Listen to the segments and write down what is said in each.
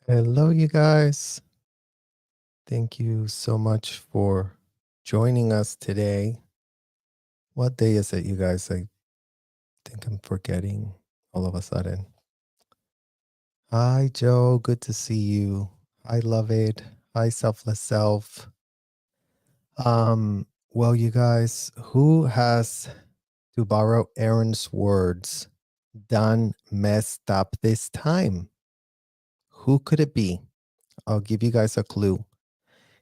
Hello, you guys. Thank you so much for joining us today. What day is it, you guys? I think I'm forgetting all of a sudden. Hi, Joe. Good to see you. Hi, Love It. Hi, Selfless Self. Well, you guys, who has, to borrow Aaron's words, done messed up this time? Who could it be? I'll give you guys a clue.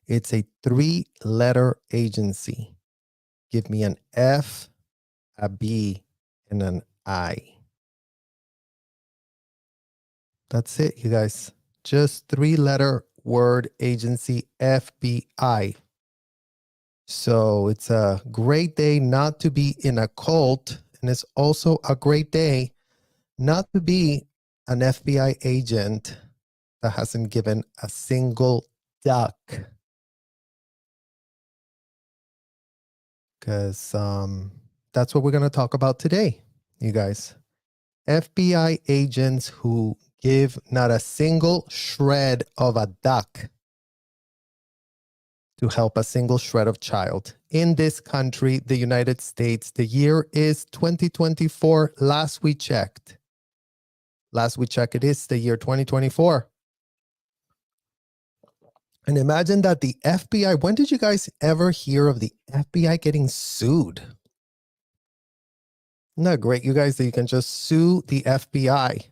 It's a 3-letter agency. Give me an F, a B, and an I. That's it, you guys. Just 3-letter word agency, FBI. So it's a great day not to be in a cult. And it's also a great day not to be an FBI agent that hasn't given a single duck. Because that's what we're going to talk about today, you guys. FBI agents who give not a single shred of a duck to help a single shred of child. In this country, the United States, the year is 2024. Last we checked, it is the year 2024. And imagine that the FBI, when did you guys ever hear of the FBI getting sued? Isn't that great, you guys, that you can just sue the FBI?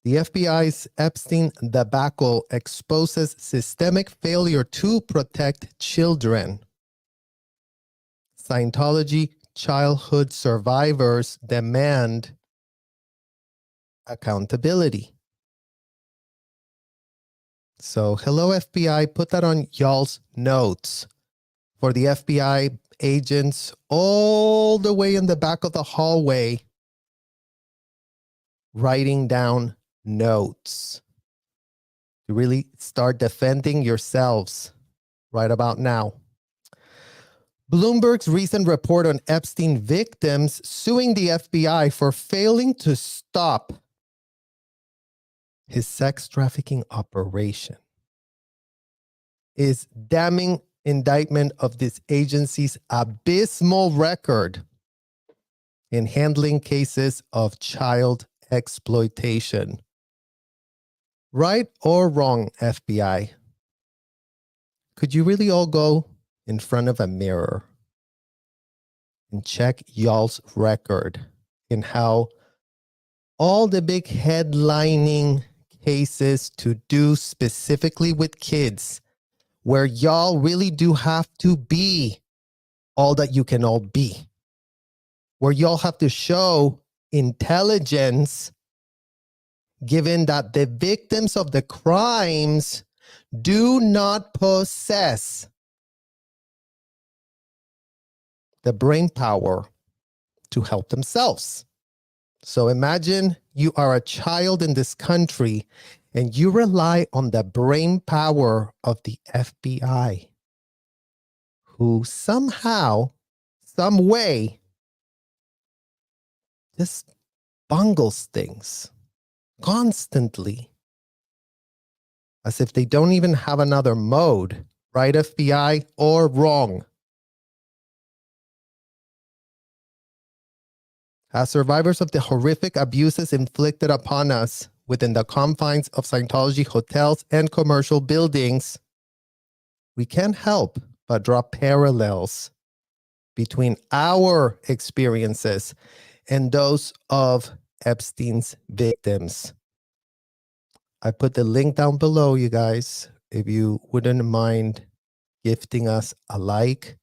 The FBI's Epstein debacle exposes systemic failure to protect children. Scientology childhood survivors demand accountability. So, hello, FBI, put that on y'all's notes. For the FBI agents all the way in the back of the hallway, writing down notes to really start defending yourselves right about now. Bloomberg's recent report on Epstein victims suing the FBI for failing to stop his sex trafficking operation is damning indictment of this agency's abysmal record in handling cases of child exploitation. Right or wrong, FBI? Could you really all go in front of a mirror and check y'all's record in how all the big headlining cases to do specifically with kids, where y'all really do have to be all that you can all be, where y'all have to show intelligence, given that the victims of the crimes do not possess the brain power to help themselves. So imagine you are a child in this country and you rely on the brain power of the FBI, who somehow, some way, just bungles things constantly, as if they don't even have another mode, right, FBI, or wrong? As survivors of the horrific abuses inflicted upon us within the confines of Scientology hotels and commercial buildings, we can't help but draw parallels between our experiences and those of Epstein's victims. I put the link down below, you guys, if you wouldn't mind gifting us a like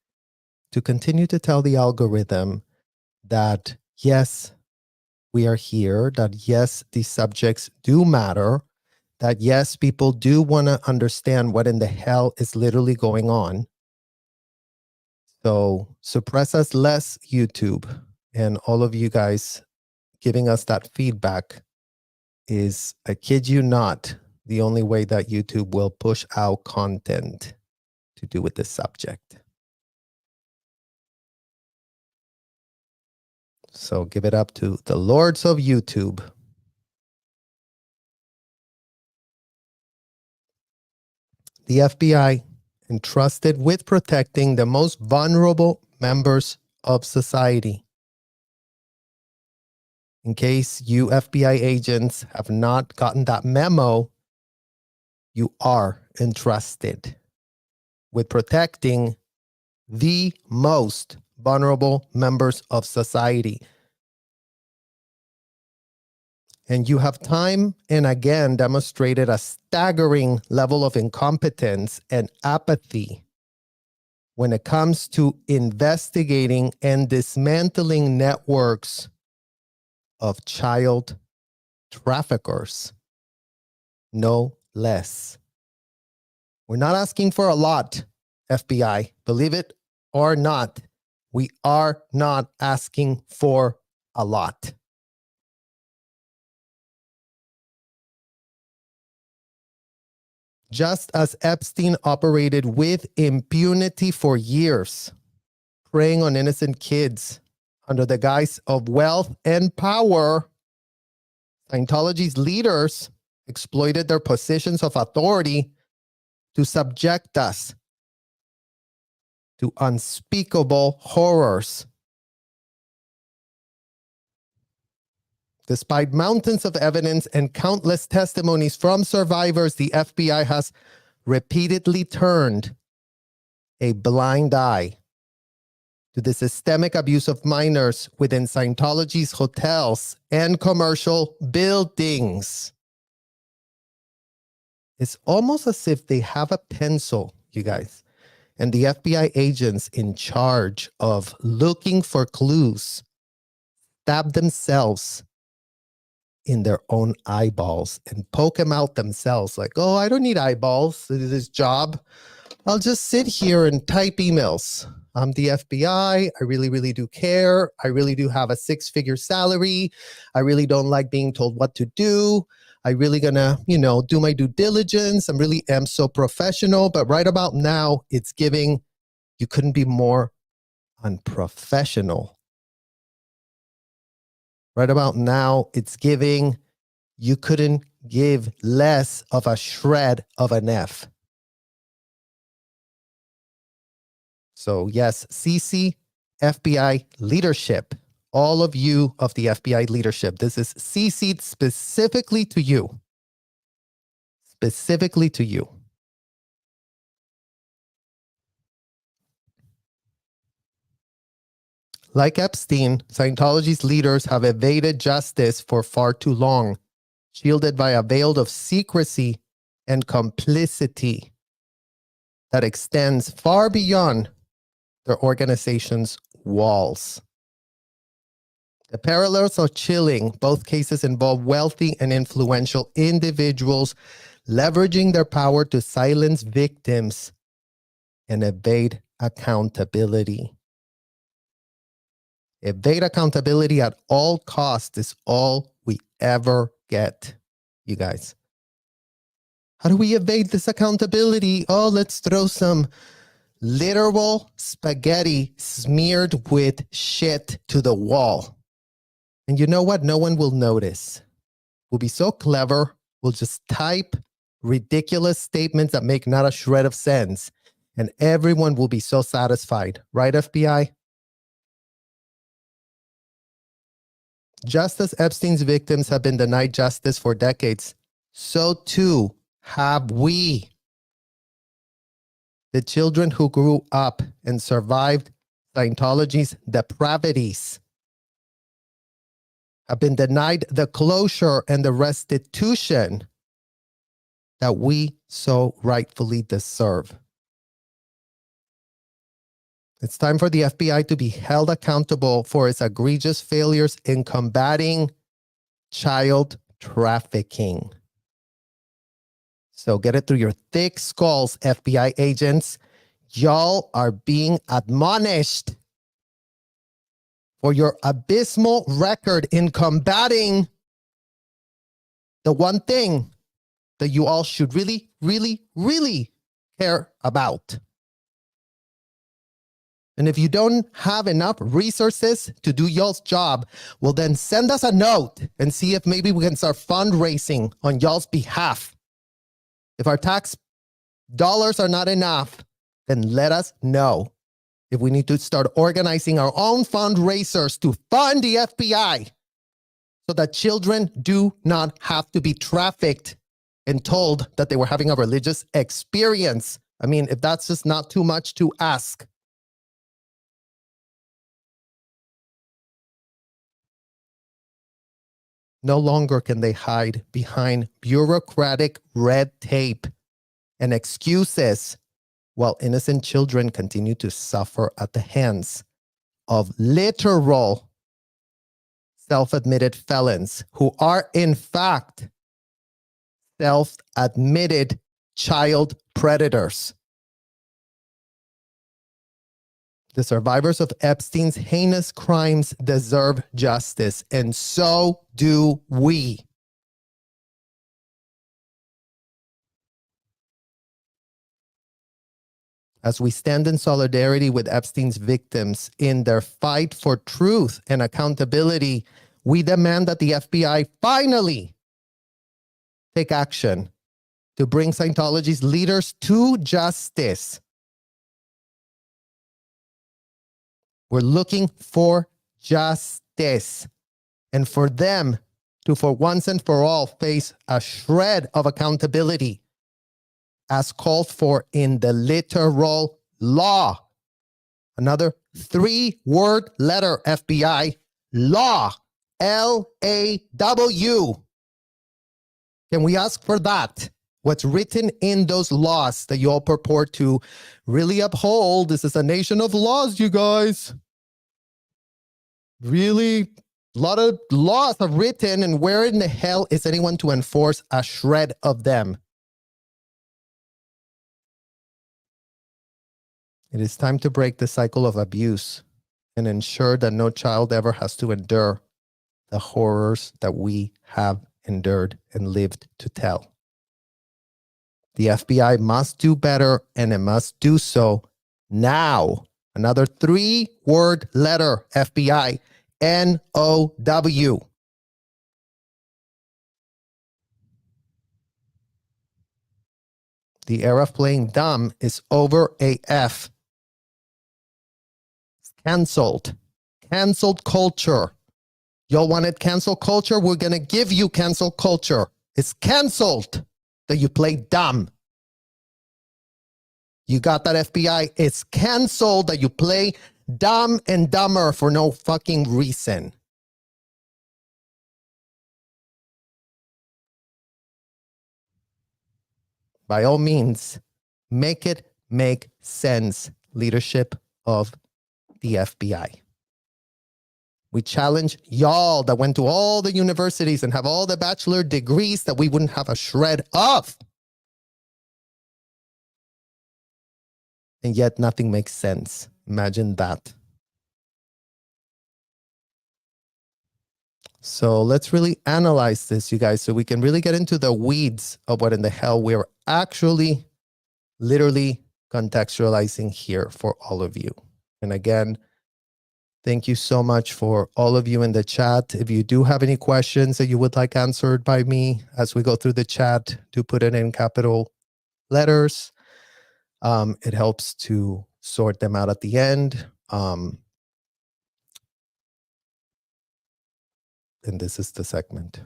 to continue to tell the algorithm that yes, we are here, that yes, these subjects do matter, that yes, people do want to understand what in the hell is literally going on. So suppress us less, YouTube, and all of you guys giving us that feedback is, I kid you not, the only way that YouTube will push out content to do with this subject. So give it up to the lords of YouTube. The FBI entrusted with protecting the most vulnerable members of society. In case you FBI agents have not gotten that memo, you are entrusted with protecting the most vulnerable members of society. And you have time and again demonstrated a staggering level of incompetence and apathy when it comes to investigating and dismantling networks of child traffickers. No less. We're not asking for a lot, FBI. Believe it or not, we are not asking for a lot. Just as Epstein operated with impunity for years, preying on innocent kids under the guise of wealth and power, Scientology's leaders exploited their positions of authority to subject us to unspeakable horrors. Despite mountains of evidence and countless testimonies from survivors, the FBI has repeatedly turned a blind eye to the systemic abuse of minors within Scientology's hotels and commercial buildings. It's almost as if they have a pencil, you guys, and the FBI agents in charge of looking for clues stab themselves in their own eyeballs and poke them out themselves like, oh, I don't need eyeballs to do this job. I'll just sit here and type emails. I'm the FBI. I really, really do care. I really do have a 6-figure salary. I really don't like being told what to do. I really gonna, do my due diligence. I really am so professional. But right about now, it's giving, you couldn't be more unprofessional. Right about now, it's giving, you couldn't give less of a shred of an F. So yes, CC, FBI leadership, all of you of the FBI leadership, this is CC'd specifically to you. Specifically to you. Like Epstein, Scientology's leaders have evaded justice for far too long, shielded by a veil of secrecy and complicity that extends far beyond their organization's walls. The parallels are chilling. Both cases involve wealthy and influential individuals leveraging their power to silence victims and evade accountability. Evade accountability at all costs is all we ever get, you guys. How do we evade this accountability? Oh, let's throw some literal spaghetti smeared with shit to the wall. And you know what? No one will notice. We'll be so clever. We'll just type ridiculous statements that make not a shred of sense. And everyone will be so satisfied. Right, FBI? Just as Epstein's victims have been denied justice for decades, so too have we. The children who grew up and survived Scientology's depravities have been denied the closure and the restitution that we so rightfully deserve. It's time for the FBI to be held accountable for its egregious failures in combating child trafficking. So get it through your thick skulls, FBI agents. Y'all are being admonished for your abysmal record in combating the one thing that you all should really, really, really care about. And if you don't have enough resources to do y'all's job, well then send us a note and see if maybe we can start fundraising on y'all's behalf. If our tax dollars are not enough, then let us know. If we need to start organizing our own fundraisers to fund the FBI so that children do not have to be trafficked and told that they were having a religious experience. I mean, if that's just not too much to ask. No longer can they hide behind bureaucratic red tape and excuses while innocent children continue to suffer at the hands of literal self-admitted felons who are in fact self-admitted child predators. The survivors of Epstein's heinous crimes deserve justice, and so do we. As we stand in solidarity with Epstein's victims in their fight for truth and accountability, we demand that the FBI finally take action to bring Scientology's leaders to justice. We're looking for justice and for them to, for once and for all, face a shred of accountability as called for in the literal law. Another 3-word letter, FBI, law, L-A-W. Can we ask for that? What's written in those laws that you all purport to really uphold? This is a nation of laws, you guys. Really, a lot of laws are written, and where in the hell is anyone to enforce a shred of them? It is time to break the cycle of abuse and ensure that no child ever has to endure the horrors that we have endured and lived to tell. The FBI must do better, and it must do so now. Another 3-word letter, FBI, N-O-W. The era of playing dumb is over AF. It's canceled. Canceled culture. Y'all wanted cancel culture? We're going to give you cancel culture. It's canceled that you play dumb. You got that, FBI? It's canceled that you play dumb and dumber for no fucking reason. By all means, make it make sense, leadership of the FBI. We challenge y'all that went to all the universities and have all the bachelor degrees that we wouldn't have a shred of. And yet nothing makes sense. Imagine that. So let's really analyze this, you guys, so we can really get into the weeds of what in the hell we're actually literally contextualizing here for all of you. And again, thank you so much for all of you in the chat. If you do have any questions that you would like answered by me as we go through the chat, do put it in capital letters. It helps to sort them out at the end. And this is the segment.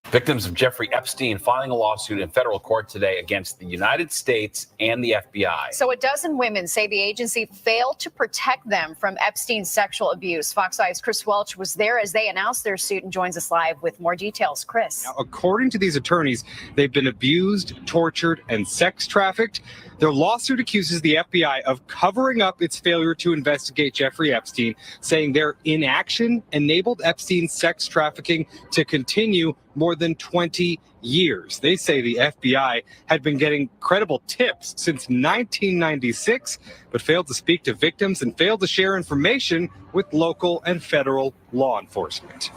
Victims of Jeffrey Epstein filing a lawsuit in federal court today against the United States and the FBI. So a dozen women say the agency failed to protect them from Epstein's sexual abuse. Fox 5's Chris Welch was there as they announced their suit and joins us live with more details. Chris. Now, according to these attorneys, they've been abused, tortured, and sex trafficked. Their lawsuit accuses the FBI of covering up its failure to investigate Jeffrey Epstein, saying their inaction enabled Epstein's sex trafficking to continue more than 20 years. They say the FBI had been getting credible tips since 1996, but failed to speak to victims and failed to share information with local and federal law enforcement.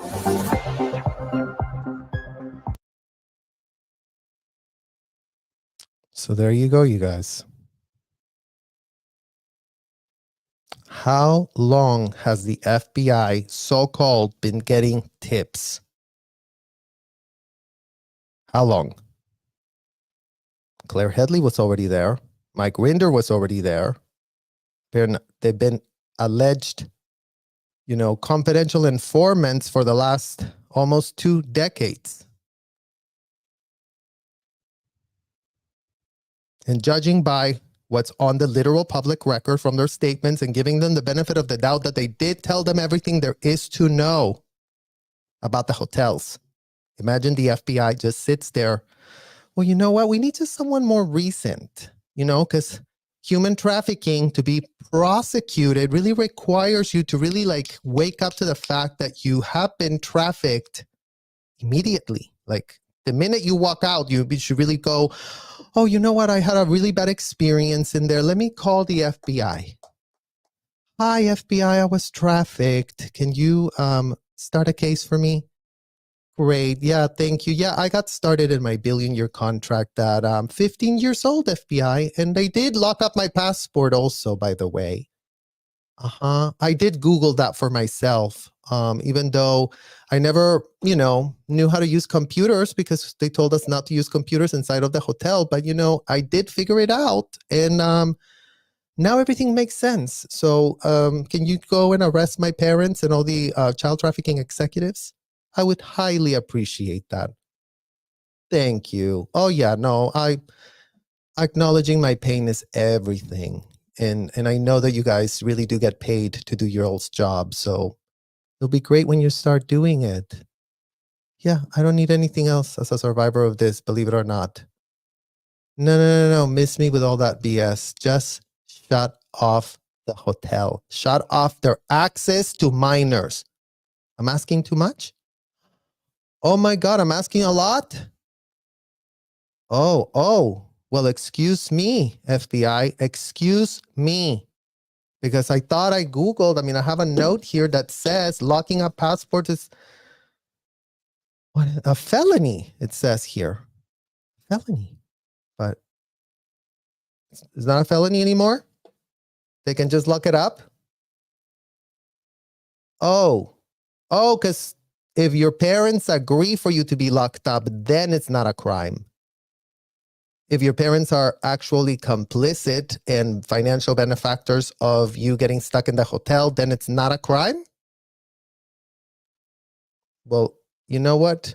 So there you go, you guys. How long has the FBI, so-called, been getting tips? How long? Claire Headley was already there. Mike Rinder was already there. They've been alleged, confidential informants for the last almost 2 decades. And judging by what's on the literal public record from their statements and giving them the benefit of the doubt that they did tell them everything there is to know about the hotels. Imagine the FBI just sits there. Well, you know what? We need just someone more recent, because human trafficking to be prosecuted really requires you to really wake up to the fact that you have been trafficked immediately. Like the minute you walk out, you should really go, oh, you know what? I had a really bad experience in there. Let me call the FBI. Hi, FBI, I was trafficked. Can you start a case for me? Great. Yeah, thank you. Yeah, I got started in my billion-year contract at 15 years old, FBI, and they did lock up my passport also, by the way. I did Google that for myself, even though I never, knew how to use computers because they told us not to use computers inside of the hotel. But, I did figure it out, and now everything makes sense. So can you go and arrest my parents and all the child trafficking executives? I would highly appreciate that. Thank you. Oh, yeah, no, acknowledging my pain is everything. And I know that you guys really do get paid to do your old job. So it'll be great when you start doing it. Yeah, I don't need anything else as a survivor of this, believe it or not. No. Miss me with all that BS. Just shut off the hotel. Shut off their access to minors. I'm asking too much? Oh my God, I'm asking a lot? Oh. Well, excuse me, FBI. Excuse me. Because I thought I Googled. I have a note here that says locking up passports is a felony, it says here. Felony. But it's not a felony anymore? They can just lock it up? Oh, because if your parents agree for you to be locked up, then it's not a crime. If your parents are actually complicit and financial benefactors of you getting stuck in the hotel, then it's not a crime? Well, you know what?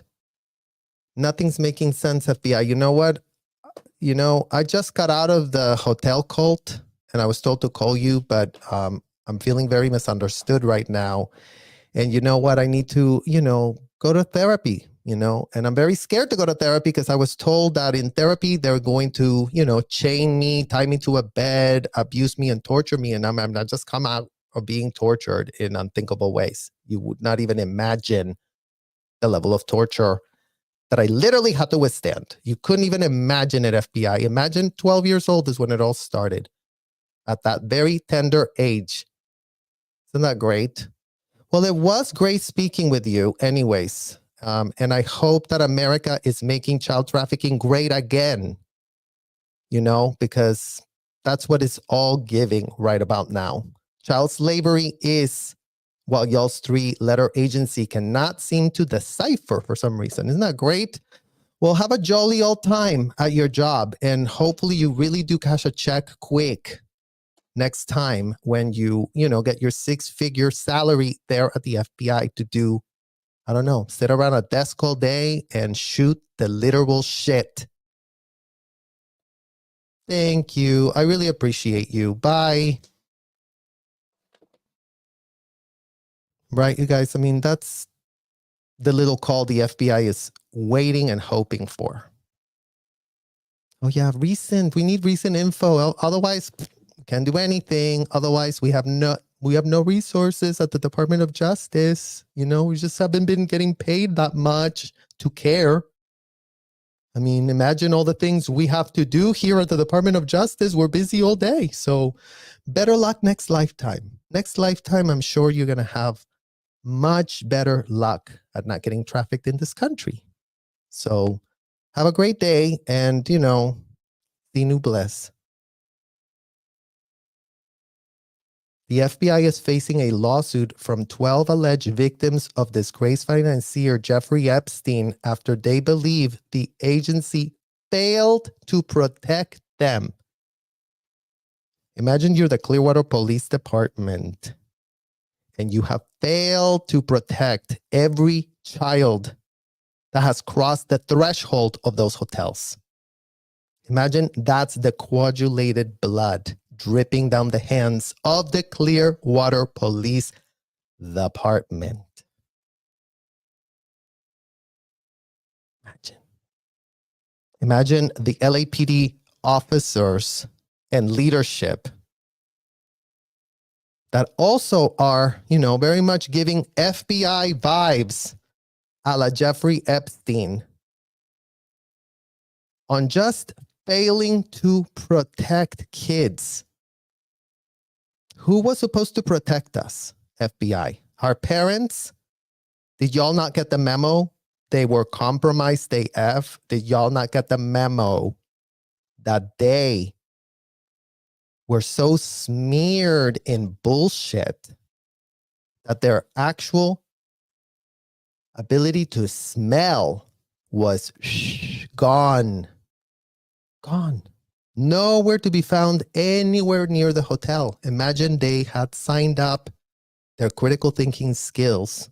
Nothing's making sense, FBI. You know what? I just got out of the hotel cult and I was told to call you, but I'm feeling very misunderstood right now. And you know what? I need to, go to therapy, and I'm very scared to go to therapy because I was told that in therapy, they're going to, chain me, tie me to a bed, abuse me and torture me. And I'm not just come out of being tortured in unthinkable ways. You would not even imagine the level of torture that I literally had to withstand. You couldn't even imagine it, FBI. Imagine 12 years old is when it all started. At that very tender age. Isn't that great? Well, it was great speaking with you anyways. And I hope that America is making child trafficking great again, because that's what it's all giving right about now. Child slavery is what y'all's 3-letter agency cannot seem to decipher for some reason. Isn't that great? Well, have a jolly old time at your job, and hopefully you really do cash a check quick next time when you get your 6-figure salary there at the FBI to do, I don't know, sit around a desk all day and shoot the literal shit. Thank you. I really appreciate you. Bye. Right, you guys? That's the little call the FBI is waiting and hoping for. Oh yeah, we need recent info. Otherwise, can't do anything. Otherwise, we have no resources at the Department of Justice. We just haven't been getting paid that much to care. Imagine all the things we have to do here at the Department of Justice. We're busy all day. So better luck next lifetime. Next lifetime, I'm sure you're going to have much better luck at not getting trafficked in this country. So have a great day and, see new bless. The FBI is facing a lawsuit from 12 alleged victims of disgraced financier Jeffrey Epstein after they believe the agency failed to protect them. Imagine you're the Clearwater Police Department and you have failed to protect every child that has crossed the threshold of those hotels. Imagine that's the coagulated blood dripping down the hands of the Clearwater Police Department. Imagine the LAPD officers and leadership that also are, very much giving FBI vibes a la Jeffrey Epstein on just failing to protect kids. Who was supposed to protect us? FBI. Our parents? Did y'all not get the memo? They were compromised AF. Did y'all not get the memo that they were so smeared in bullshit that their actual ability to smell was gone? Gone. Nowhere to be found anywhere near the hotel. Imagine they had signed up their critical thinking skills,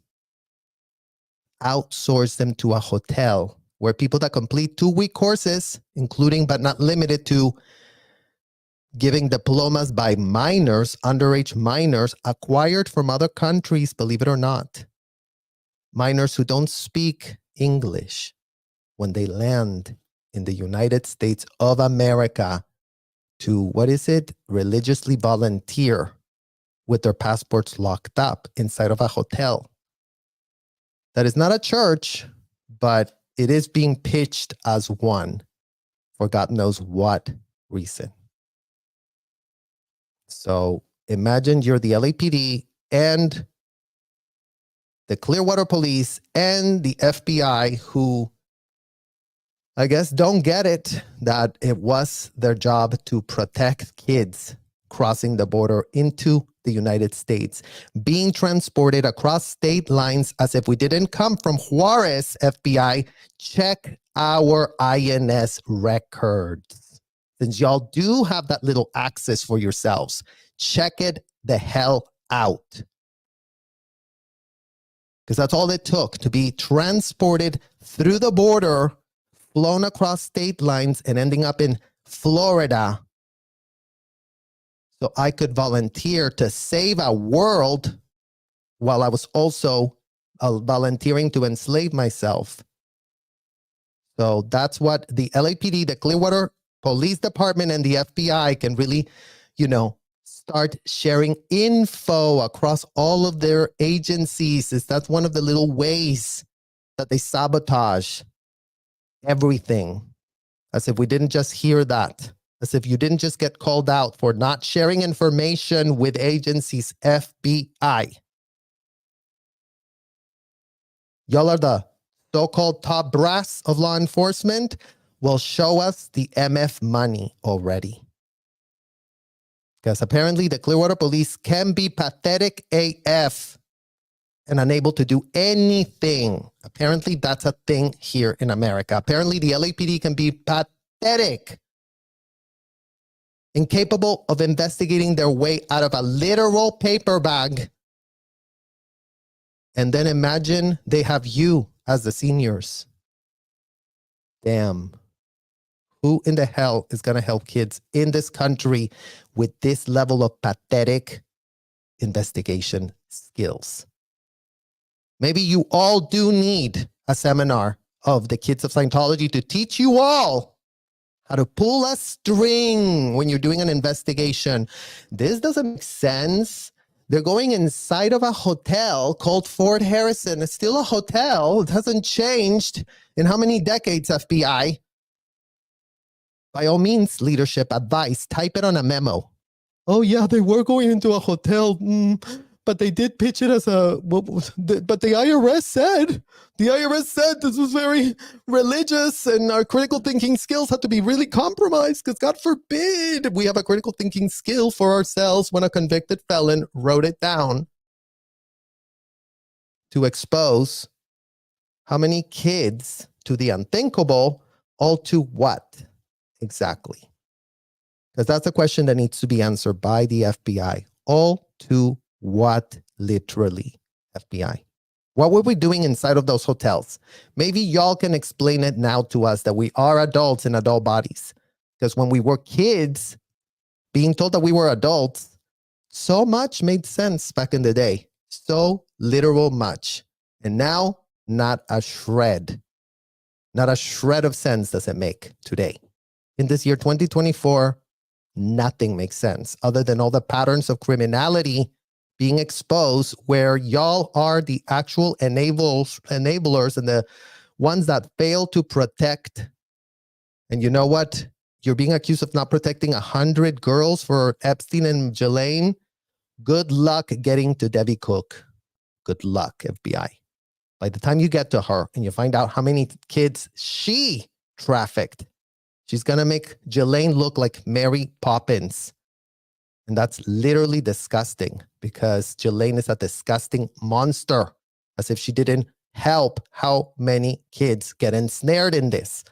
outsourced them to a hotel where people that complete 2-week courses, including but not limited to giving diplomas by minors, underage minors, acquired from other countries, believe it or not. Minors who don't speak English when they land in the United States of America to, religiously volunteer with their passports locked up inside of a hotel. That is not a church, but it is being pitched as one for God knows what reason. So imagine you're the LAPD and the Clearwater Police and the FBI who, I guess, don't get it that it was their job to protect kids crossing the border into the United States, being transported across state lines as if we didn't come from Juarez. FBI, check our INS records. Since y'all do have that little access for yourselves, check it the hell out. Because that's all it took to be transported through the border, flown across state lines, and ending up in Florida. So I could volunteer to save a world while I was also volunteering to enslave myself. So that's what the LAPD, the Clearwater Police Department, and the FBI can really, start sharing info across all of their agencies. That's one of the little ways that they sabotage everything. As if we didn't just hear that. As if you didn't just get called out for not sharing information with agencies. FBI. Y'all are the so-called top brass of law enforcement. Well, show us the MF money already. Because apparently the Clearwater Police can be pathetic AF and unable to do anything. Apparently that's a thing here in America. Apparently the LAPD can be pathetic, incapable of investigating their way out of a literal paper bag. And then imagine they have you as the seniors. Damn. Who in the hell is going to help kids in this country with this level of pathetic investigation skills? Maybe you all do need a seminar of the kids of Scientology to teach you all how to pull a string when you're doing an investigation. This doesn't make sense. They're going inside of a hotel called Fort Harrison. It's still a hotel. It hasn't changed in how many decades, FBI? By all means, leadership advice, type it on a memo. Oh yeah, they were going into a hotel, but they did pitch it as but the IRS said this was very religious and our critical thinking skills had to be really compromised because God forbid we have a critical thinking skill for ourselves when a convicted felon wrote it down to expose how many kids, to the unthinkable, All to what exactly? Because that's a question that needs to be answered by the FBI. All to what, literally, FBI? What were we doing inside of those hotels? Maybe y'all can explain it now to us that we are adults in adult bodies. Because when we were kids, being told that we were adults, so much made sense back in the day. So literal much. And now, not a shred. Not a shred of sense does it make today. In this year, 2024, nothing makes sense other than all the patterns of criminality being exposed where y'all are the actual enablers and the ones that fail to protect. And you know what? You're being accused of not protecting 100 girls for Epstein and Ghislaine. Good luck getting to Debbie Cook. Good luck, FBI. By the time you get to her and you find out how many kids she trafficked, she's going to make Ghislaine look like Mary Poppins. And that's literally disgusting because Ghislaine is a disgusting monster, as if she didn't help how many kids get ensnared in this.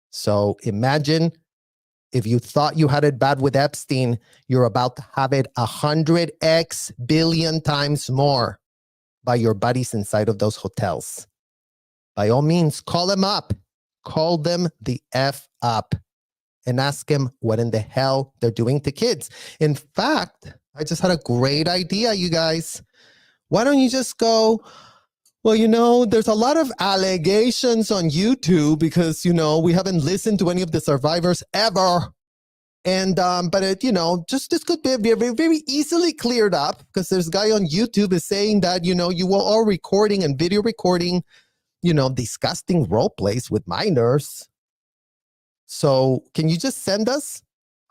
So imagine if you thought you had it bad with Epstein, you're about to have it 100x billion times more by your buddies inside of those hotels. By all means, call them up. Call them the F up and ask them what in the hell they're doing to kids. In fact, I just had a great idea, you guys. Why don't you just go, well, you know, there's a lot of allegations on YouTube because, you know, we haven't listened to any of the survivors ever. And, but it, you know, just this could be very, very easily cleared up because there's a guy on YouTube is saying that, you know, you were all recording and video recording, you know, disgusting role plays with minors. So can you just send us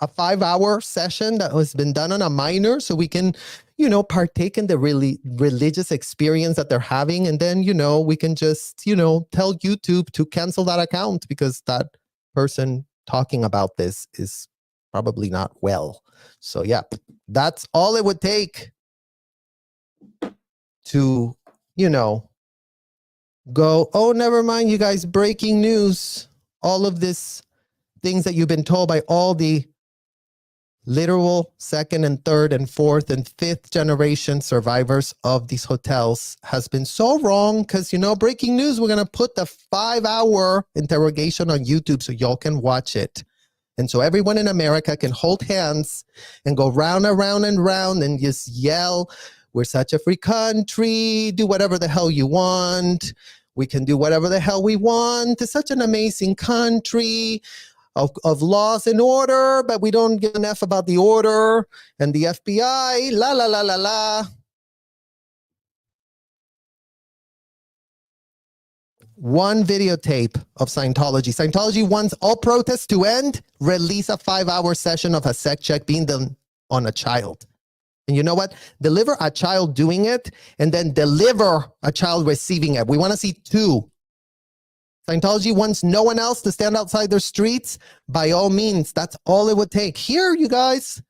a 5-hour session that has been done on a minor so we can, you know, partake in the really religious experience that they're having. And then, you know, we can just, you know, tell YouTube to cancel that account because that person talking about this is probably not well. So yeah, that's all it would take to, you know, go, oh, never mind, you guys, breaking news. All of this things that you've been told by all the literal second and third and fourth and fifth generation survivors of these hotels has been so wrong because, you know, breaking news, we're going to put the 5-hour interrogation on YouTube so y'all can watch it. And so everyone in America can hold hands and go round and round and round and just yell, we're such a free country, do whatever the hell you want. We can do whatever the hell we want. It's such an amazing country of laws and order, but we don't give an F about the order and the FBI, la, la, la, la, la. One videotape of Scientology. Scientology wants all protests to end, release a 5-hour session of a sex check being done on a child. And you know what? Deliver a child doing it and then deliver a child receiving it. We want to see 2. Scientology wants no one else to stand outside their streets. By all means, that's all it would take. Here, you guys,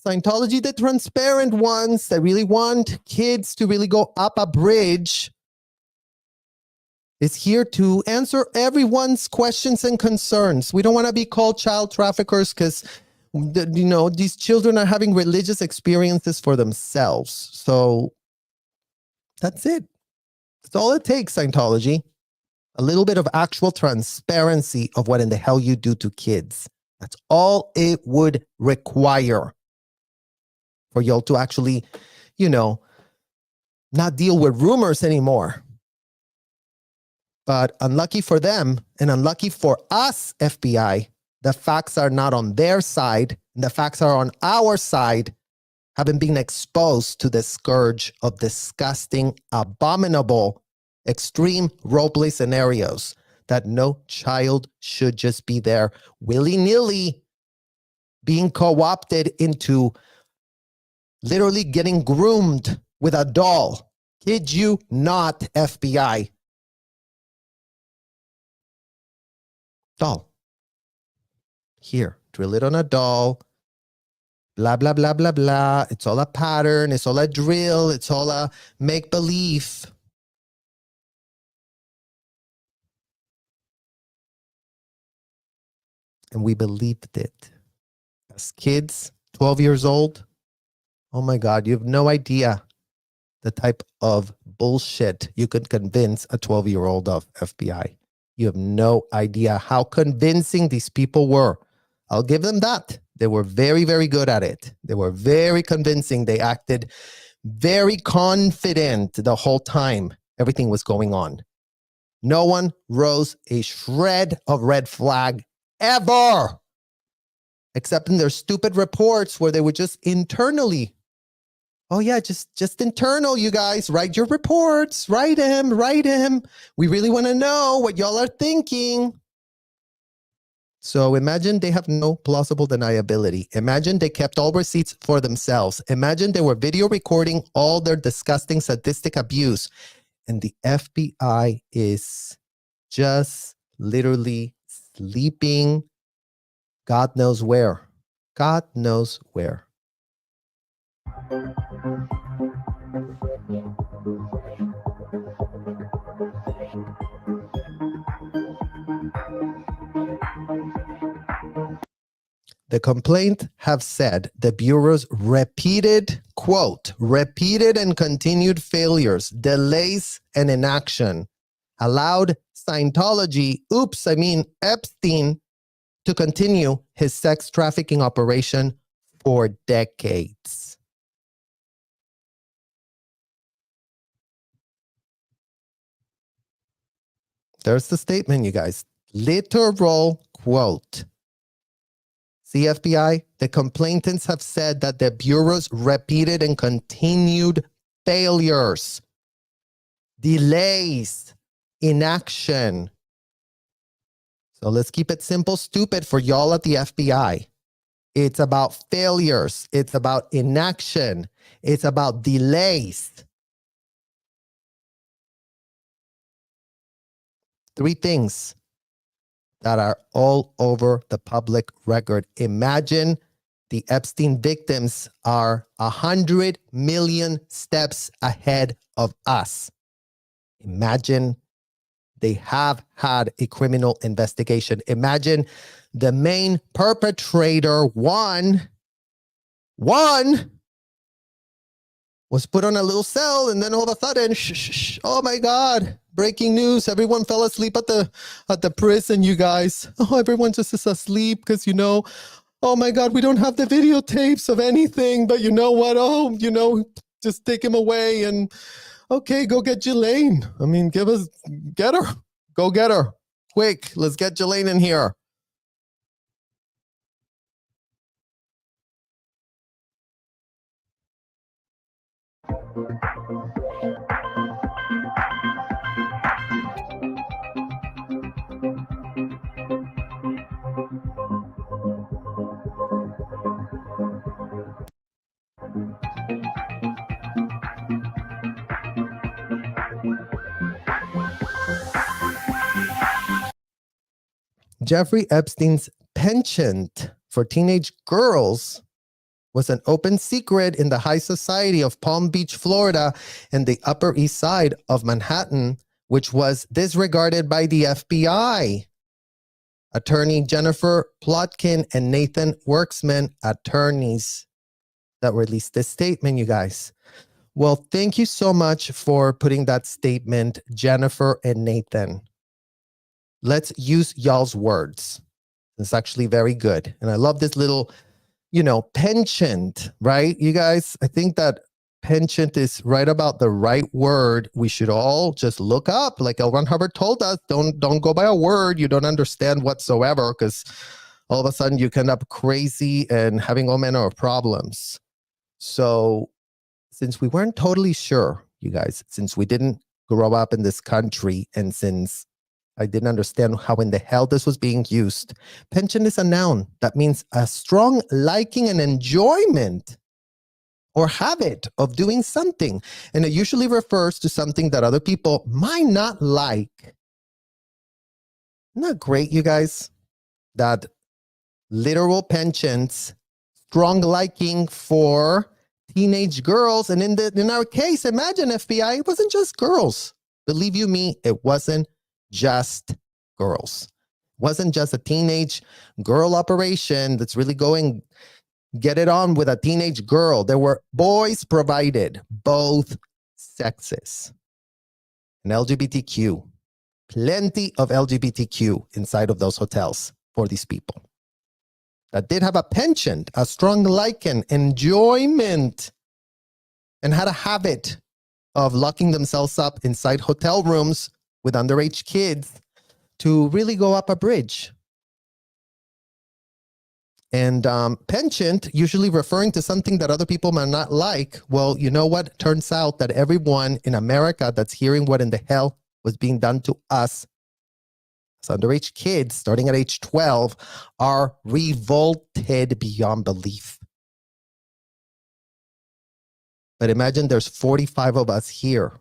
Scientology, the transparent ones that really want kids to really go up a bridge, is here to answer everyone's questions and concerns. We don't want to be called child traffickers because, you know, these children are having religious experiences for themselves. So that's it. That's all it takes, Scientology. A little bit of actual transparency of what in the hell you do to kids. That's all it would require for y'all to actually, you know, not deal with rumors anymore. But unlucky for them and unlucky for us, FBI, the facts are not on their side. And the facts are on our side, having been exposed to the scourge of disgusting, abominable, extreme roleplay scenarios that no child should just be there willy-nilly being co-opted into literally getting groomed with a doll. Kid you not, FBI. Doll. Here, drill it on a doll. Blah, blah, blah, blah, blah. It's all a pattern. It's all a drill. It's all a make-believe. And we believed it. As kids, 12 years old, oh my God, you have no idea the type of bullshit you could convince a 12-year-old of FBI. You have no idea how convincing these people were. I'll give them that. They were very, very good at it. They were very convincing. They acted very confident the whole time everything was going on. No one rose a shred of red flag ever, except in their stupid reports where they would just internally, oh yeah, just internal, you guys, write your reports, write him. We really want to know what y'all are thinking. So imagine they have no plausible deniability. Imagine they kept all receipts for themselves. Imagine they were video recording all their disgusting sadistic abuse. And the FBI is just literally sleeping God knows where. God knows where. The complaint have said the Bureau's repeated, quote, repeated and continued failures, delays, and inaction allowed Scientology, Epstein, to continue his sex trafficking operation for decades. There's the statement, you guys. Literal quote. See, FBI, the complainants have said that the Bureau's repeated and continued failures, delays, inaction. So let's keep it simple, stupid for y'all at the FBI. It's about failures. It's about inaction. It's about delays. 3 things that are all over the public record. Imagine the Epstein victims are 100 million steps ahead of us. Imagine they have had a criminal investigation. Imagine the main perpetrator, one was put on a little cell, and then all of a sudden, oh my God, breaking news. Everyone fell asleep at the prison, you guys. Oh, everyone just is asleep because, oh my God, we don't have the videotapes of anything, but you know what? Oh, just take him away and, okay, go get Ghislaine. Get her. Go get her. Quick, let's get Ghislaine in here. Jeffrey Epstein's penchant for teenage girls was an open secret in the high society of Palm Beach, Florida, and the Upper East Side of Manhattan, which was disregarded by the FBI. Attorney Jennifer Plotkin and Nathan Worksman, attorneys that released this statement, you guys. Well, thank you so much for putting that statement, Jennifer and Nathan. Let's use y'all's words. It's actually very good. And I love this little, penchant, right? You guys, I think that penchant is right about the right word. We should all just look up, like L. Ron Hubbard told us, don't go by a word you don't understand whatsoever, because all of a sudden you can end up crazy and having all manner of problems. So since we weren't totally sure, you guys, since we didn't grow up in this country, and since I didn't understand how in the hell this was being used, penchant is a noun. That means a strong liking and enjoyment or habit of doing something. And it usually refers to something that other people might not like. Isn't that great, you guys? That literal penchants, strong liking for teenage girls. And in our case, imagine FBI, it wasn't just girls. Believe you me, it wasn't just girls. wasn't just a teenage girl operation that's really going get it on with a teenage girl. There were boys provided, both sexes. And LGBTQ, plenty of LGBTQ inside of those hotels for these people that did have a penchant, a strong liking, enjoyment, and had a habit of locking themselves up inside hotel rooms with underage kids to really go up a bridge. And penchant, usually referring to something that other people might not like. Well, you know what? Turns out that everyone in America that's hearing what in the hell was being done to us as underage kids, starting at age 12, are revolted beyond belief. But imagine there's 45 of us here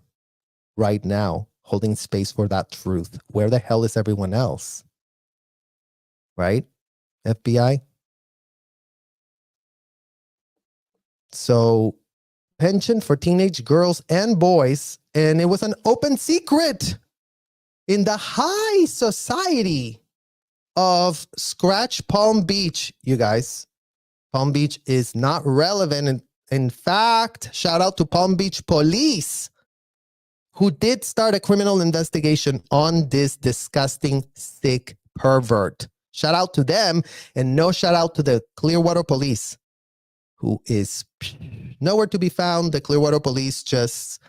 right now holding space for that truth. Where the hell is everyone else? Right? FBI? So, pension for teenage girls and boys, and it was an open secret in the high society of Scratch Palm Beach, you guys. Palm Beach is not relevant. In fact, shout out to Palm Beach police, who did start a criminal investigation on this disgusting, sick pervert. Shout out to them, and no shout out to the Clearwater police, who is nowhere to be found. The Clearwater police just,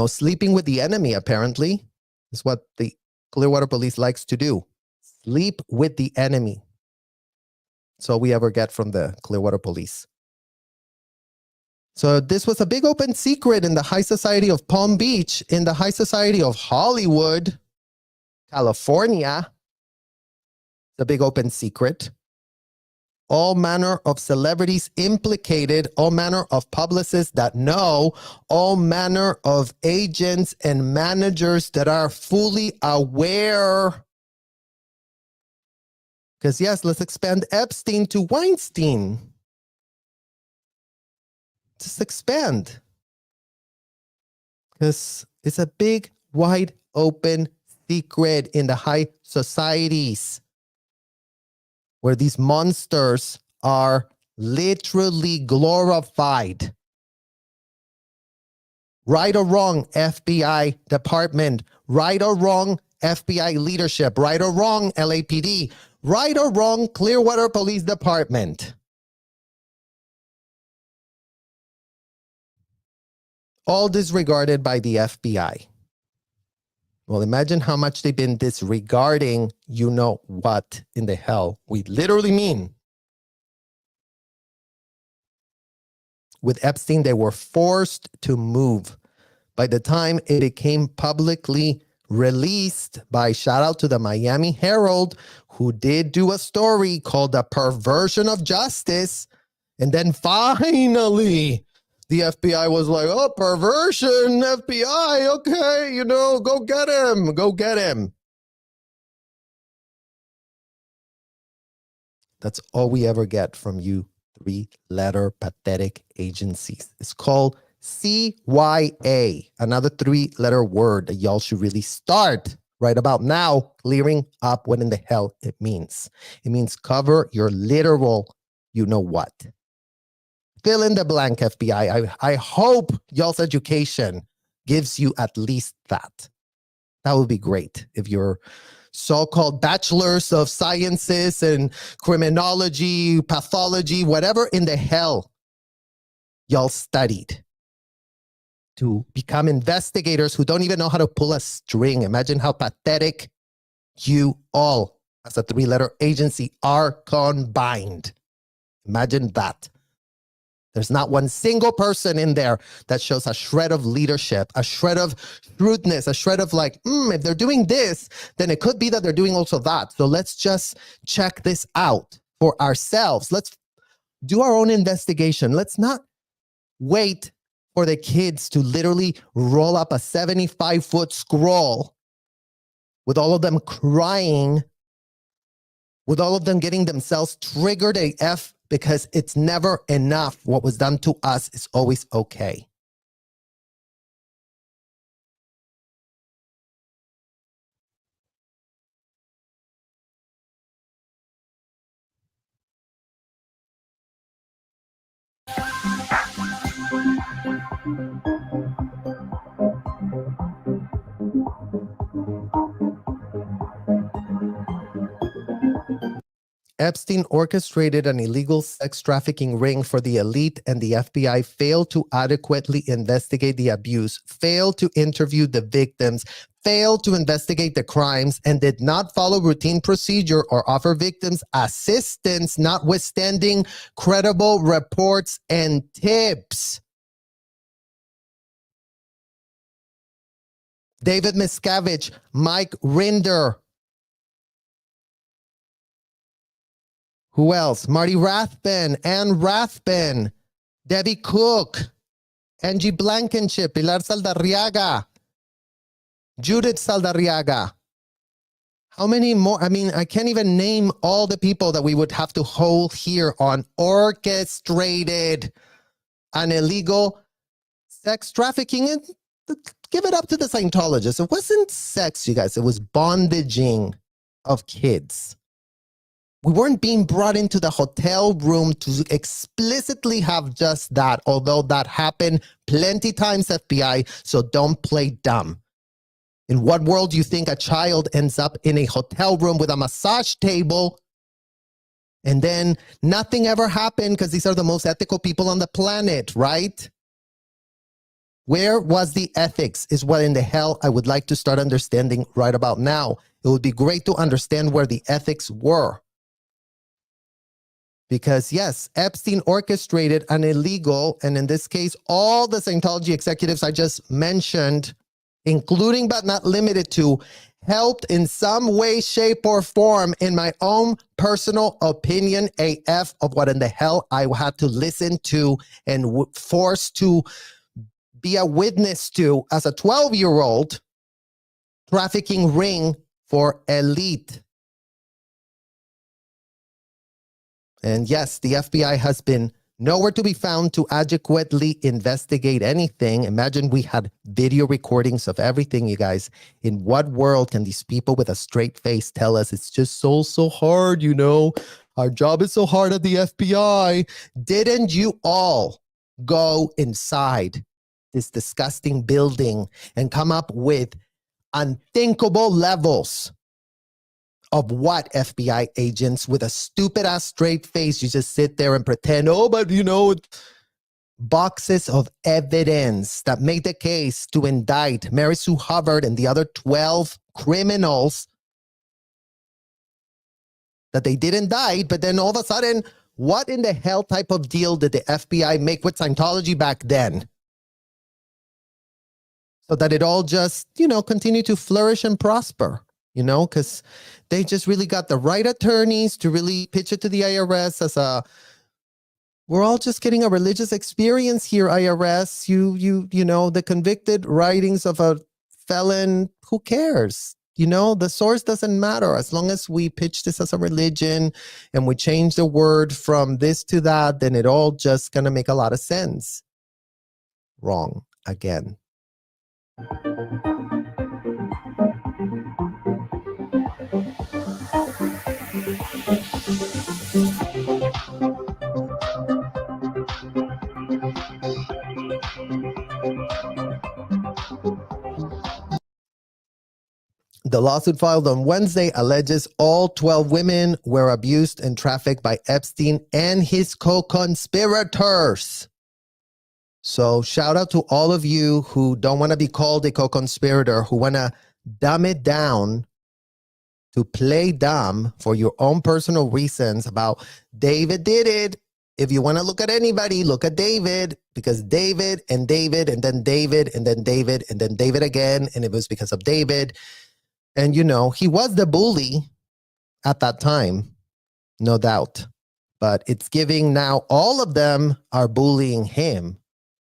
sleeping with the enemy, apparently, is what the Clearwater police likes to do. Sleep with the enemy. That's all we ever get from the Clearwater police. So this was a big open secret in the high society of Palm Beach, in the high society of Hollywood, California. It's a big open secret. All manner of celebrities implicated, all manner of publicists that know, all manner of agents and managers that are fully aware. Because yes, let's expand Epstein to Weinstein. Just expand. Because it's a big, wide open secret in the high societies, where these monsters are literally glorified. Right or wrong, FBI department. Right or wrong, FBI leadership. Right or wrong, LAPD. Right or wrong, Clearwater Police Department. All disregarded by the FBI. Well, imagine how much they've been disregarding, you know what in the hell we literally mean. With Epstein, they were forced to move. By the time it became publicly released by, shout out to the Miami Herald, who did do a story called The Perversion of Justice. And then finally, the FBI was like, oh, perversion, FBI, okay, go get him, go get him. That's all we ever get from you three-letter pathetic agencies. It's called CYA, another three-letter word that y'all should really start right about now clearing up what in the hell it means. It means cover your literal you-know-what. Fill in the blank, FBI. I hope y'all's education gives you at least that. That would be great if your so-called bachelors of sciences and criminology, pathology, whatever in the hell y'all studied to become investigators who don't even know how to pull a string. Imagine how pathetic you all, as a three-letter agency, are combined. Imagine that. There's not one single person in there that shows a shred of leadership, a shred of shrewdness, a shred of like, if they're doing this, then it could be that they're doing also that. So let's just check this out for ourselves. Let's do our own investigation. Let's not wait for the kids to literally roll up a 75-foot scroll with all of them crying, with all of them getting themselves triggered AF, because it's never enough. What was done to us is always okay. Epstein orchestrated an illegal sex trafficking ring for the elite, and the FBI failed to adequately investigate the abuse, failed to interview the victims, failed to investigate the crimes, and did not follow routine procedure or offer victims assistance, notwithstanding credible reports and tips. David Miscavige, Mike Rinder. Who else? Marty Rathbun, Ann Rathbun, Debbie Cook, Angie Blankenship, Pilar Saldarriaga, Judith Saldarriaga. How many more? I mean, I can't even name all the people that we would have to hold here on orchestrated an illegal sex trafficking. And give it up to the Scientologists. It wasn't sex, you guys. It was bondaging of kids. We weren't being brought into the hotel room to explicitly have just that, although that happened plenty times, FBI, so don't play dumb. In what world do you think a child ends up in a hotel room with a massage table and then nothing ever happened because these are the most ethical people on the planet, right? Where was the ethics is what in the hell I would like to start understanding right about now. It would be great to understand where the ethics were. Because yes, Epstein orchestrated an illegal, and in this case, all the Scientology executives I just mentioned, including but not limited to, helped in some way, shape, or form, in my own personal opinion, AF, of what in the hell I had to listen to and forced to be a witness to as a 12-year-old trafficking ring for elite. And yes, the FBI has been nowhere to be found to adequately investigate anything. Imagine we had video recordings of everything, you guys. In what world can these people with a straight face tell us it's just so hard, you know? Our job is so hard at the FBI. Didn't you all go inside this disgusting building and come up with unthinkable levels of what FBI agents with a stupid ass straight face, you just sit there and pretend, oh, but you know, boxes of evidence that made the case to indict Mary Sue Hubbard and the other 12 criminals that they did indict, but then all of a sudden, what in the hell type of deal did the FBI make with Scientology back then? So that it all just, you know, continue to flourish and prosper. You know, because they just really got the right attorneys to really pitch it to the IRS as a, we're all just getting a religious experience here, IRS. You know, the convicted writings of a felon, who cares? You know, the source doesn't matter. As long as we pitch this as a religion and we change the word from this to that, then it all just gonna make a lot of sense. Wrong again. The lawsuit filed on Wednesday alleges all 12 women were abused and trafficked by Epstein and his co-conspirators. So shout out to all of you who don't want to be called a co-conspirator, who want to dumb it down to play dumb for your own personal reasons about David did it. If you want to look at anybody, look at David, because David and David and then David and then David and then David again. And it was because of David. And, you know, he was the bully at that time, no doubt. But it's giving now all of them are bullying him.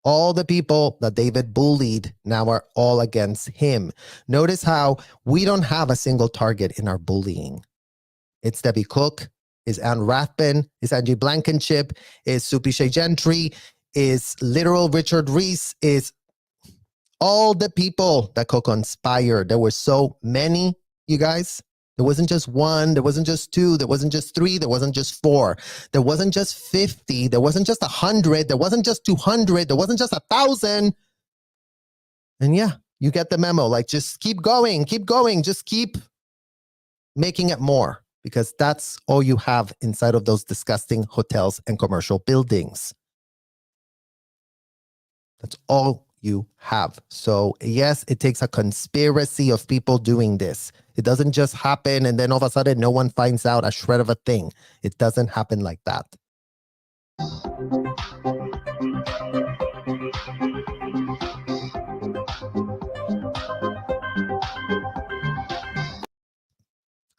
All the people that David bullied now are all against him. Notice how we don't have a single target in our bullying. It's Debbie Cook, is Ann Rathbun, is Angie Blankenship, is Supi Shea Gentry, is literal Richard Reese, is all the people that co-conspired. There were so many, you guys. There wasn't just one, there wasn't just two, there wasn't just three, there wasn't just four. There wasn't just 50, there wasn't just 100, there wasn't just 200, there wasn't just 1,000. And yeah, you get the memo. Like, just keep going, just keep making it more, because that's all you have inside of those disgusting hotels and commercial buildings. That's all you have. So yes, it takes a conspiracy of people doing this. It doesn't just happen and then all of a sudden no one finds out a shred of a thing. It doesn't happen like that.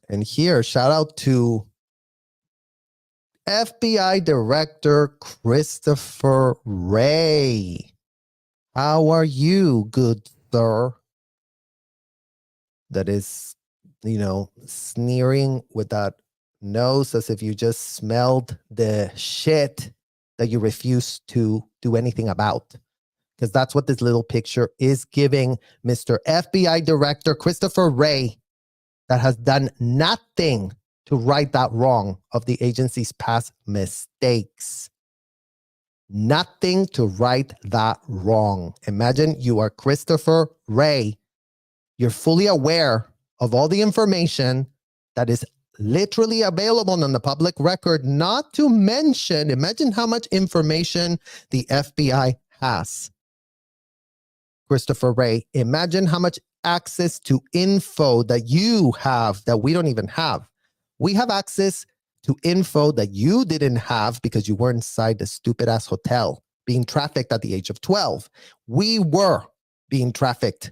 And here, shout out to FBI Director Christopher Wray. How are you, good sir? That is, sneering with that nose as if you just smelled the shit that you refuse to do anything about. Because that's what this little picture is giving Mr. FBI Director Christopher Wray, that has done nothing to right that wrong of the agency's past mistakes. Nothing to right that wrong. Imagine you are Christopher Wray. You're fully aware of all the information that is literally available on the public record, not to mention, imagine how much information the FBI has. Christopher Wray, imagine how much access to info that you have that we don't even have. We have access to info that you didn't have because you were inside the stupid ass hotel being trafficked at the age of 12. We were being trafficked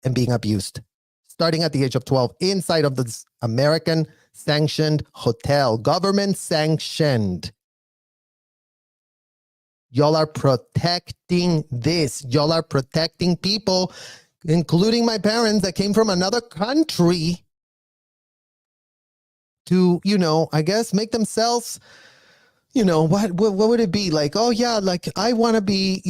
and being abused starting at the age of 12 inside of this American sanctioned hotel, government sanctioned. Y'all are protecting this. Y'all are protecting people, including my parents that came from another country to, I guess make themselves, what would it be? Like, oh yeah, like I want to be,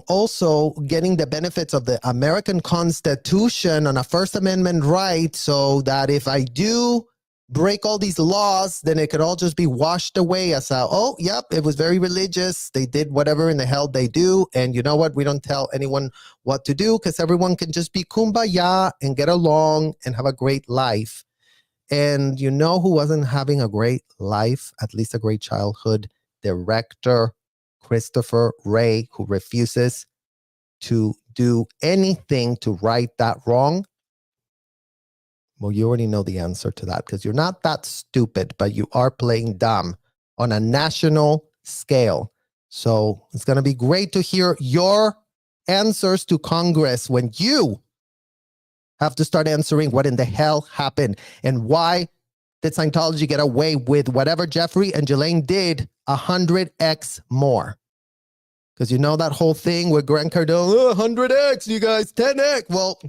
also getting the benefits of the American Constitution on a First Amendment right, so that if I do break all these laws, then it could all just be washed away as it was very religious. They did whatever in the hell they do. And you know what? We don't tell anyone what to do because everyone can just be kumbaya and get along and have a great life. And you know who wasn't having a great life, at least a great childhood? Director Christopher Wray, who refuses to do anything to right that wrong. Well, you already know the answer to that because you're not that stupid, but you are playing dumb on a national scale. So it's going to be great to hear your answers to Congress when you have to start answering what in the hell happened and why did Scientology get away with whatever Jeffrey and Ghislaine did 100x more. Because you know that whole thing with Grant Cardone, 100x, you guys, 10x. Well,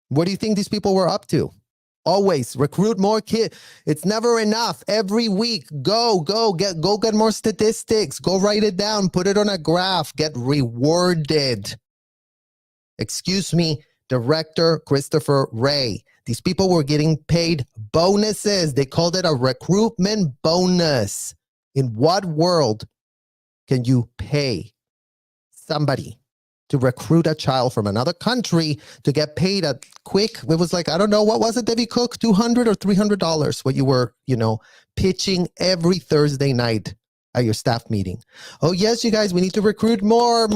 what do you think these people were up to? Always recruit more kids. It's never enough. Every week, go get more statistics. Go write it down. Put it on a graph. Get rewarded. Excuse me, Director Christopher Wray. These people were getting paid bonuses. They called it a recruitment bonus. In what world can you pay somebody to recruit a child from another country to get paid a quick, it was like, I don't know, what was it, Debbie Cook? $200 or $300, what you were, pitching every Thursday night at your staff meeting. Oh, yes, you guys, we need to recruit more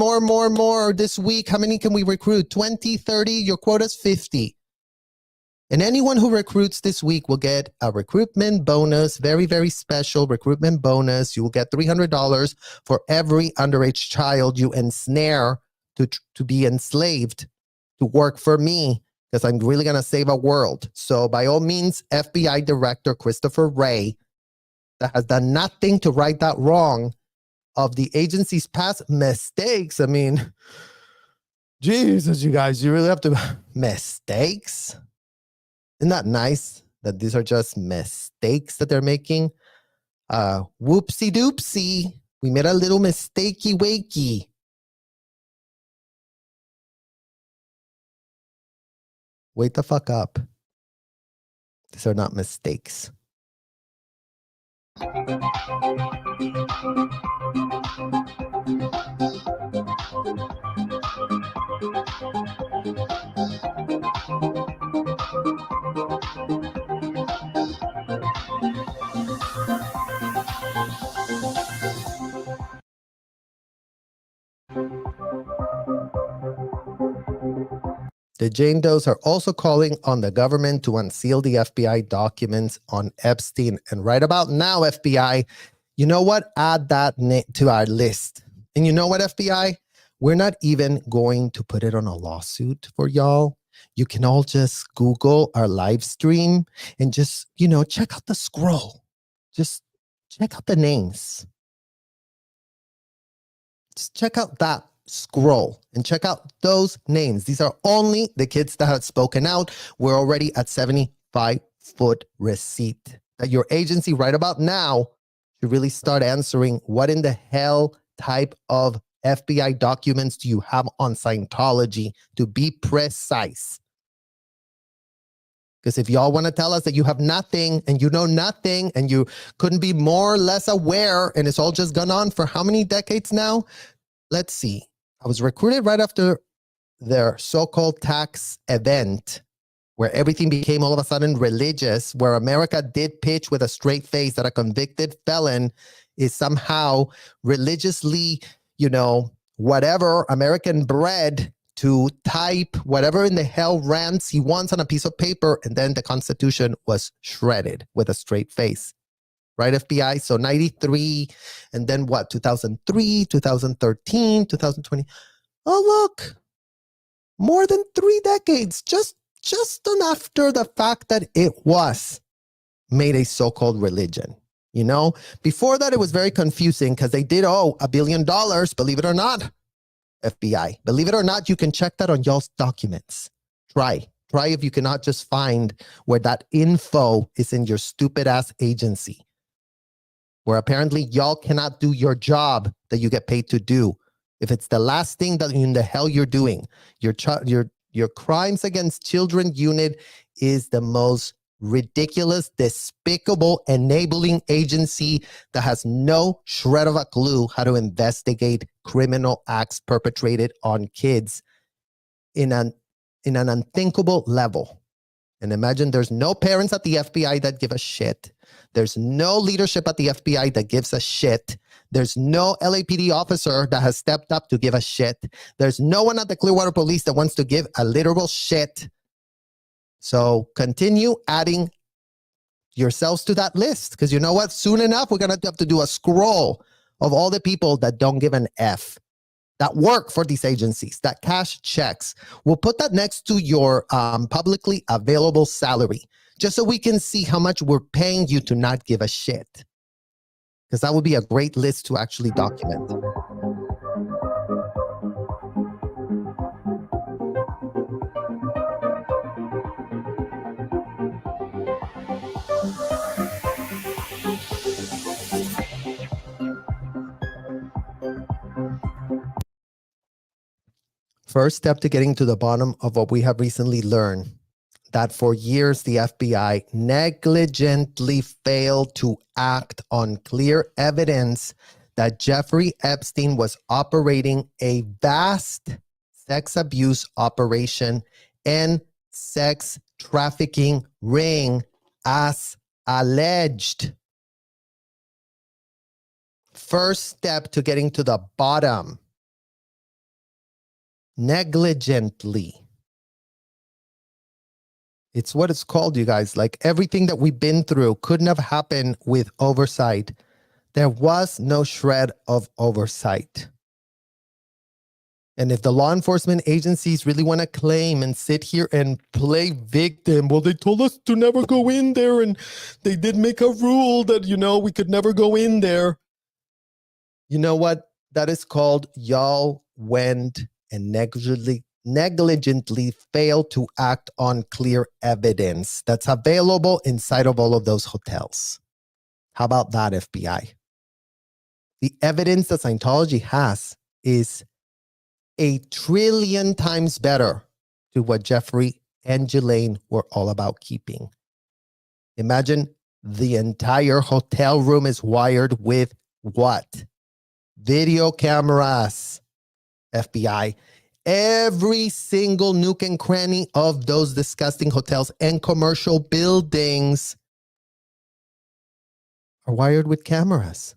this week. How many can we recruit? 20, 30, your quota's 50. And anyone who recruits this week will get a recruitment bonus, very, very special recruitment bonus. You will get $300 for every underage child you ensnare to be enslaved, to work for me, because I'm really going to save a world. So by all means, FBI Director Christopher Wray, that has done nothing to right that wrong of the agency's past mistakes. I mean, Jesus, you guys, you really have to, mistakes? Isn't that nice that these are just mistakes that they're making? Whoopsie doopsie. We made a little mistakey wakey. Wake the fuck up. These are not mistakes. The Jane Does are also calling on the government to unseal the FBI documents on Epstein. And right about now, FBI, you know what? Add that to our list. And you know what, FBI? We're not even going to put it on a lawsuit for y'all. You can all just Google our live stream and just, check out the scroll. Just check out the names. Just check out that scroll and check out those names. These are only the kids that have spoken out. We're already at 75-foot receipt that your agency right about now should really start answering what in the hell type of FBI documents do you have on Scientology, to be precise. Because if y'all want to tell us that you have nothing and you know nothing and you couldn't be more or less aware and it's all just gone on for how many decades now? Let's see. I was recruited right after their so-called tax event where everything became all of a sudden religious, where America did pitch with a straight face that a convicted felon is somehow religiously, whatever, American bred to type whatever in the hell rants he wants on a piece of paper, and then the Constitution was shredded with a straight face. Right, FBI? So 93, and then what? 2003, 2013, 2020. Oh, look, more than 3 decades, just after the fact that it was made a so-called religion. Before that, it was very confusing because they did owe $1 billion, believe it or not, FBI. Believe it or not, you can check that on y'all's documents. Try if you cannot just find where that info is in your stupid ass agency, where apparently y'all cannot do your job that you get paid to do. If it's the last thing that in the hell you're doing, your crimes against children unit is the most ridiculous, despicable, enabling agency that has no shred of a clue how to investigate criminal acts perpetrated on kids in an unthinkable level. And imagine there's no parents at the FBI that give a shit. There's no leadership at the FBI that gives a shit. There's no LAPD officer that has stepped up to give a shit. There's no one at the Clearwater Police that wants to give a literal shit. So continue adding yourselves to that list, because you know what? Soon enough, we're going to have to do a scroll of all the people that don't give an F, that work for these agencies, that cash checks. We'll put that next to your publicly available salary, just so we can see how much we're paying you to not give a shit. Because that would be a great list to actually document. First step to getting to the bottom of what we have recently learned, that for years the FBI negligently failed to act on clear evidence that Jeffrey Epstein was operating a vast sex abuse operation and sex trafficking ring as alleged. First step to getting to the bottom. Negligently. It's what it's called, you guys. Like everything that we've been through couldn't have happened with oversight. There was no shred of oversight. And if the law enforcement agencies really want to claim and sit here and play victim, well, they told us to never go in there, and they did make a rule that, we could never go in there. You know what? That is called y'all went and negligently failed to act on clear evidence that's available inside of all of those hotels. How about that, FBI? The evidence that Scientology has is 1 trillion times better to what Jeffrey and Ghislaine were all about keeping. Imagine the entire hotel room is wired with what? Video cameras. FBI. Every single nook and cranny of those disgusting hotels and commercial buildings are wired with cameras.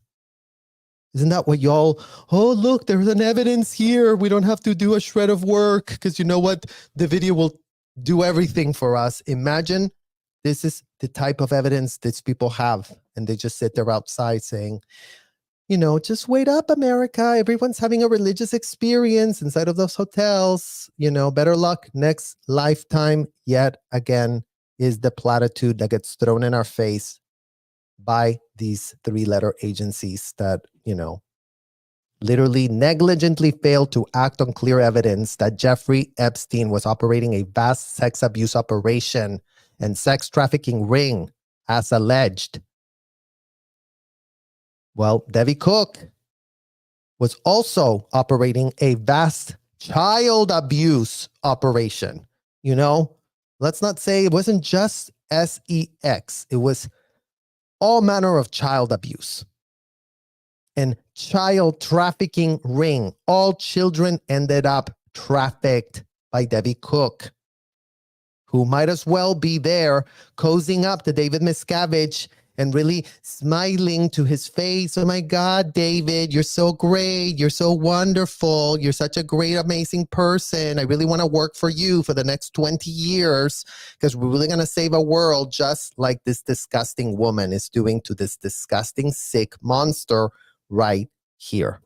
Isn't that what y'all, oh, look, there's an evidence here. We don't have to do a shred of work because you know what? The video will do everything for us. Imagine this is the type of evidence these people have. And they just sit there outside saying, you know, just wait up, America. Everyone's having a religious experience inside of those hotels. You know, better luck next lifetime. Yet again, is the platitude that gets thrown in our face by these three-letter agencies that, you know, literally negligently failed to act on clear evidence that Jeffrey Epstein was operating a vast sex abuse operation and sex trafficking ring, as alleged. Well, Debbie Cook was also operating a vast child abuse operation. You know, let's not say it wasn't just sex. It was all manner of child abuse and child trafficking ring. All children ended up trafficked by Debbie Cook, who might as well be there cozying up to David Miscavige and really smiling to his face. Oh my God, David, you're so great. You're so wonderful. You're such a great, amazing person. I really want to work for you for the next 20 years because we're really going to save a world just like this disgusting woman is doing to this disgusting, sick monster right here.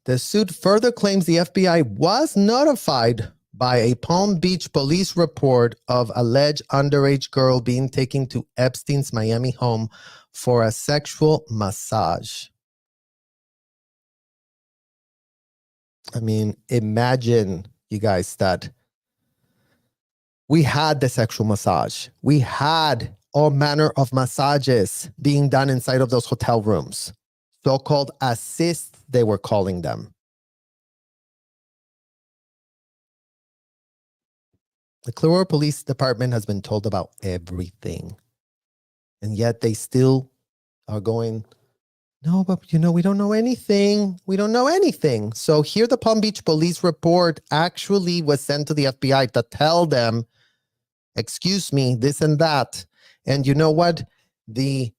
The suit further claims the FBI was notified by a Palm Beach police report of alleged underage girl being taken to Epstein's Miami home for a sexual massage. I mean, imagine, you guys, that we had the sexual massage. We had all manner of massages being done inside of those hotel rooms. So-called assists, they were calling them. The Clearwater Police Department has been told about everything. And yet they still are going, no, but you know, we don't know anything. We don't know anything. So here the Palm Beach police report actually was sent to the FBI to tell them, excuse me, this and that. And you know what? The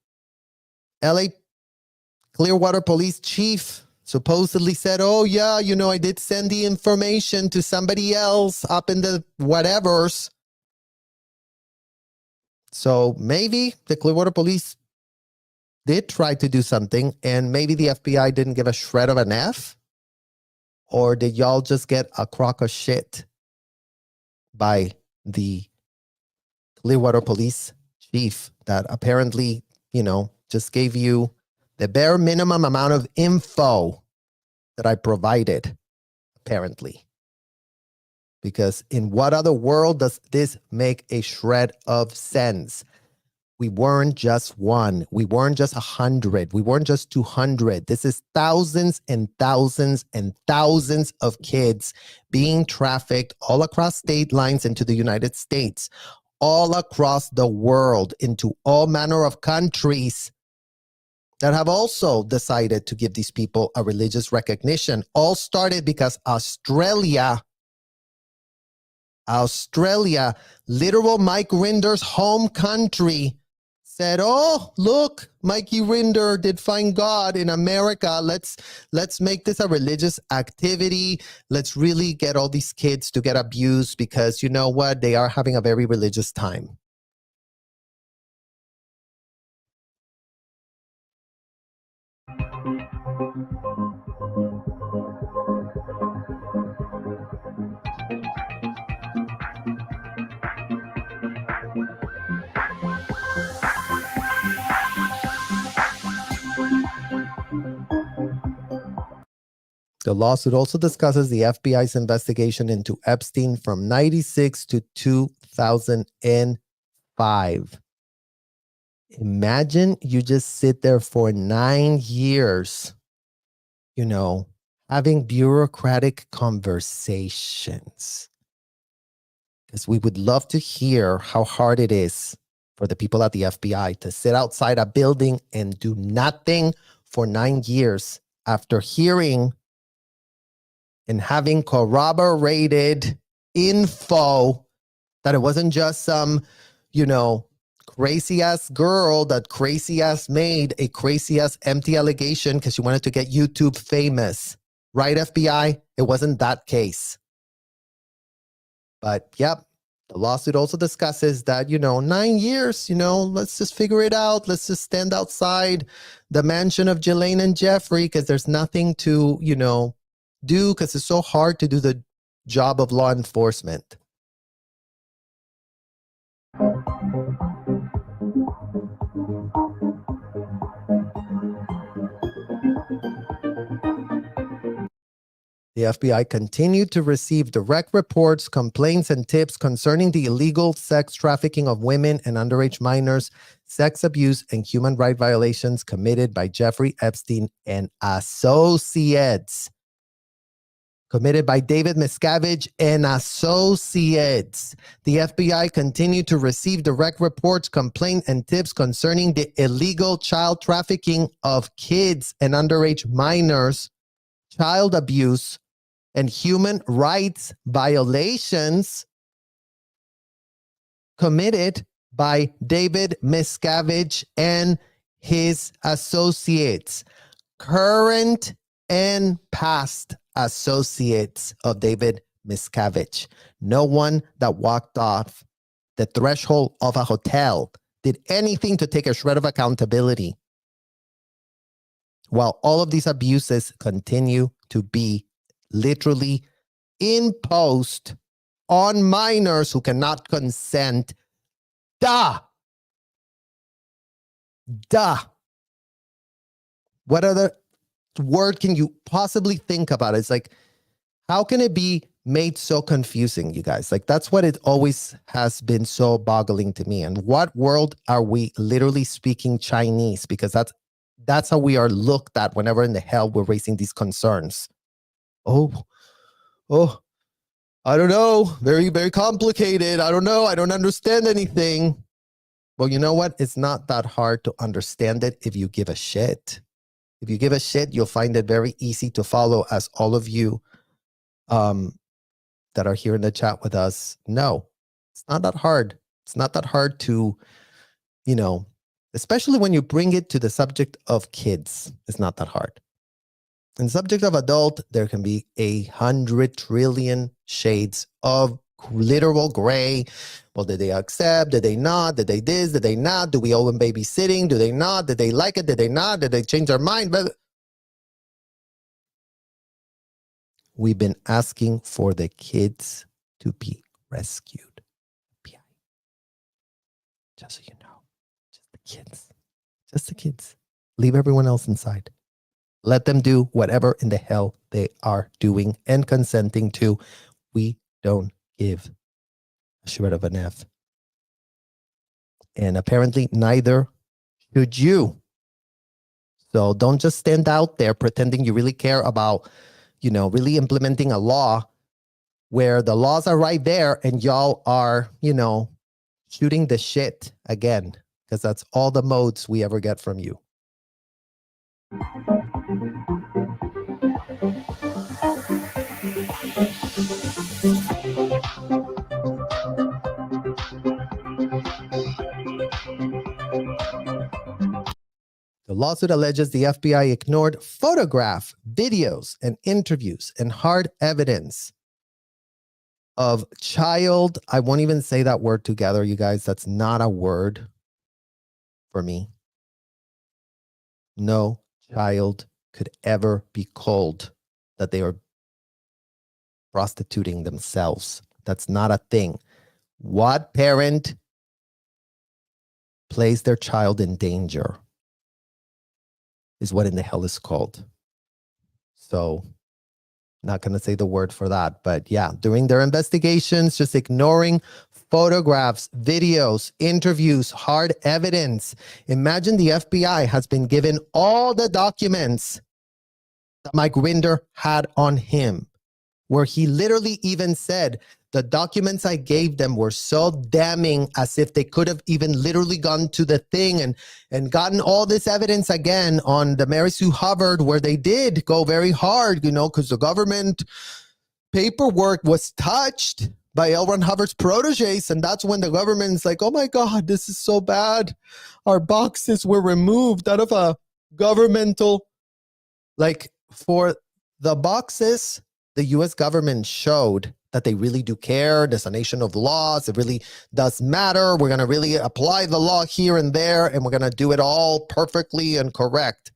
LA Clearwater police chief supposedly said, oh yeah, you know, I did send the information to somebody else up in the whatevers. So maybe the Clearwater police did try to do something and maybe the FBI didn't give a shred of an F. Or did y'all just get a crock of shit by the Clearwater police chief that apparently, you know, just gave you the bare minimum amount of info that I provided, apparently. Because in what other world does this make a shred of sense? We weren't just one. We weren't just 100. We weren't just 200. This is thousands and thousands and thousands of kids being trafficked all across state lines into the United States, all across the world, into all manner of countries that have also decided to give these people a religious recognition. All started because Australia, literal Mike Rinder's home country, said, oh, look, Mikey Rinder did find God in America. Let's make this a religious activity. Let's really get all these kids to get abused because you know what? They are having a very religious time. The lawsuit also discusses the FBI's investigation into Epstein from 96 to 2005. Imagine you just sit there for 9 years, having bureaucratic conversations. Because we would love to hear how hard it is for the people at the FBI to sit outside a building and do nothing for 9 years after hearing and having corroborated info that it wasn't just some, crazy ass girl that crazy ass made a crazy ass empty allegation because she wanted to get YouTube famous. Right, FBI? It wasn't that case. But yep, the lawsuit also discusses that, 9 years, let's just figure it out. Let's just stand outside the mansion of Ghislaine and Jeffrey because there's nothing to, do because it's so hard to do the job of law enforcement. The FBI continued to receive direct reports, complaints, and tips concerning the illegal sex trafficking of women and underage minors, sex abuse, and human rights violations committed by Jeffrey Epstein and associates. Committed by David Miscavige and associates. The FBI continued to receive direct reports, complaints, and tips concerning the illegal child trafficking of kids and underage minors, child abuse, and human rights violations committed by David Miscavige and his associates, current and past associates of David Miscavige. No one that walked off the threshold of a hotel did anything to take a shred of accountability, while all of these abuses continue to be literally imposed on minors who cannot consent. Duh. What other word can you possibly think about? It's like, how can it be made so confusing, you guys? Like, that's what it always has been so boggling to me. And what world are we literally speaking Chinese? Because that's how we are looked at whenever in the hell we're raising these concerns. Oh, I don't know. Very, very complicated. I don't know. I don't understand anything. Well, you know what? It's not that hard to understand it if you give a shit. If you give a shit, you'll find it very easy to follow, as all of you that are here in the chat with us know. It's not that hard. It's not that hard to, especially when you bring it to the subject of kids. It's not that hard. In the subject of adult, there can be 100 trillion shades of literal gray. Well, did they accept? Did they not? Did they this? Did they not? Do we owe them babysitting? Do they not? Did they like it? Did they not? Did they change their mind? But we've been asking for the kids to be rescued. Just so you know, just the kids. Just the kids. Leave everyone else inside. Let them do whatever in the hell they are doing and consenting to. We don't give a shred of an F. And apparently neither should you. So don't just stand out there pretending you really care about, really implementing a law where the laws are right there and y'all are, shooting the shit again, because that's all the modes we ever get from you. The lawsuit alleges the FBI ignored photograph, videos, and interviews and hard evidence of child. I won't even say that word together, you guys. That's not a word for me. No child could ever be called that they are prostituting themselves. That's not a thing. What parent places their child in danger is what in the hell is called. So Not going to say the word for that, but yeah, during their investigations, just ignoring photographs, videos, interviews, hard evidence. Imagine the FBI has been given all the documents that Mike Rinder had on him, where he literally even said, the documents I gave them were so damning, as if they could have even literally gone to the thing and gotten all this evidence again on the Mary Sue Hubbard, where they did go very hard, you know, because the government paperwork was touched by L. Ron Hubbard's proteges. And that's when the government's like, oh my God, this is so bad. Our boxes were removed out of a governmental, like for the boxes, the US government showed that they really do care. There's a nation of laws. It really does matter. We're going to really apply the law here and there, and we're going to do it all perfectly and correct.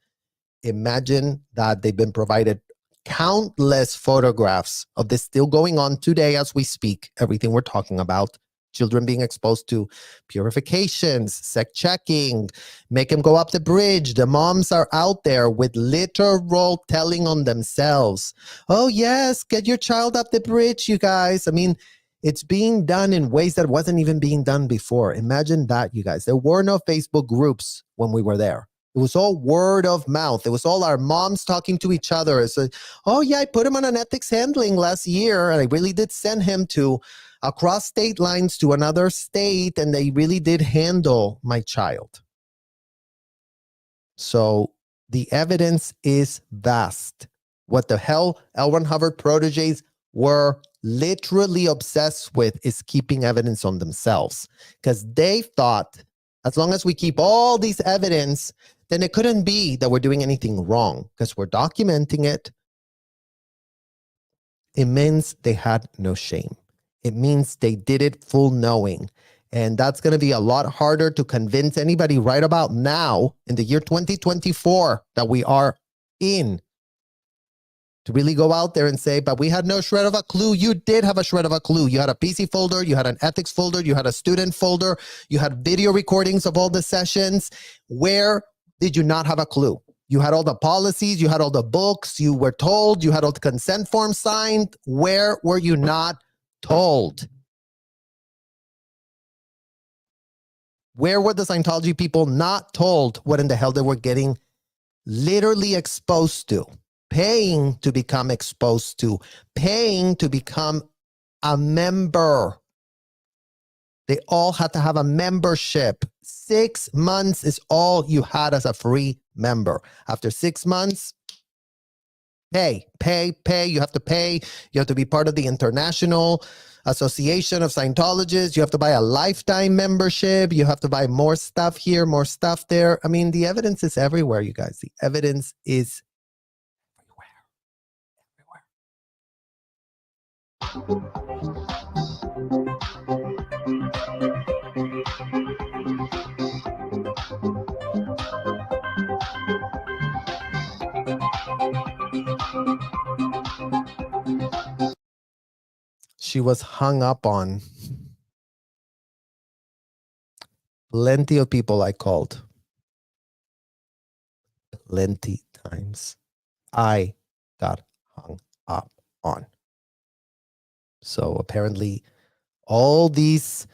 Imagine that they've been provided countless photographs of this still going on today as we speak, everything we're talking about. Children being exposed to purifications, sex checking, make them go up the bridge. The moms are out there with literal telling on themselves. Oh, yes, get your child up the bridge, you guys. I mean, it's being done in ways that wasn't even being done before. Imagine that, you guys. There were no Facebook groups when we were there. It was all word of mouth. It was all our moms talking to each other. It's like, oh, yeah, I put him on an ethics handling last year, and I really did send him to across state lines to another state, and they really did handle my child. So the evidence is vast. What the hell L. Ron Hubbard proteges were literally obsessed with is keeping evidence on themselves, because they thought as long as we keep all these evidence, then it couldn't be that we're doing anything wrong because we're documenting it. It means they had no shame. It means they did it full knowing. And that's going to be a lot harder to convince anybody right about now in the year 2024 that we are in, to really go out there and say, but we had no shred of a clue. You did have a shred of a clue. You had a PC folder, you had an ethics folder, you had a student folder, you had video recordings of all the sessions. Where did you not have a clue? You had all the policies, you had all the books, you were told, you had all the consent forms signed. Where were you not told? Where were the Scientology people not told what in the hell they were getting literally exposed to, paying to become exposed to, paying to become a member? They all had to have a membership. 6 months is all you had as a free member. After 6 months, pay. You have to pay. You have to be part of the International Association of Scientologists. You have to buy a lifetime membership. You have to buy more stuff here, more stuff there. I mean, the evidence is everywhere, you guys. The evidence is she was hung up on. Plenty of people I called. Plenty times. I got hung up on. So apparently all these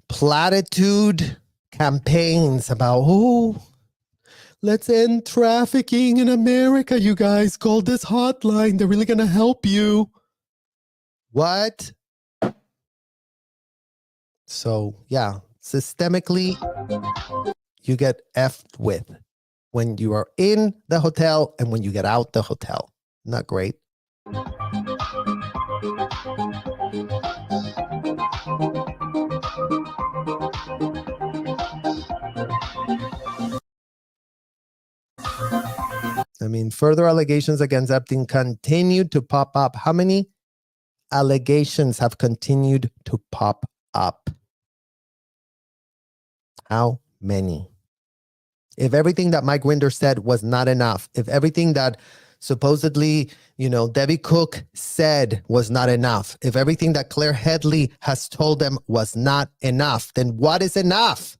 platitude campaigns about, oh, let's end trafficking in America, you guys. Call this hotline. They're really going to help you. What? So, yeah, systemically, you get effed with when you are in the hotel and when you get out the hotel. Not great. I mean, further allegations against Epstein continued to pop up. How many allegations have continued to pop up? How many? If everything that Mike Rinder said was not enough, if everything that supposedly, Debbie Cook said was not enough, if everything that Claire Headley has told them was not enough, then what is enough?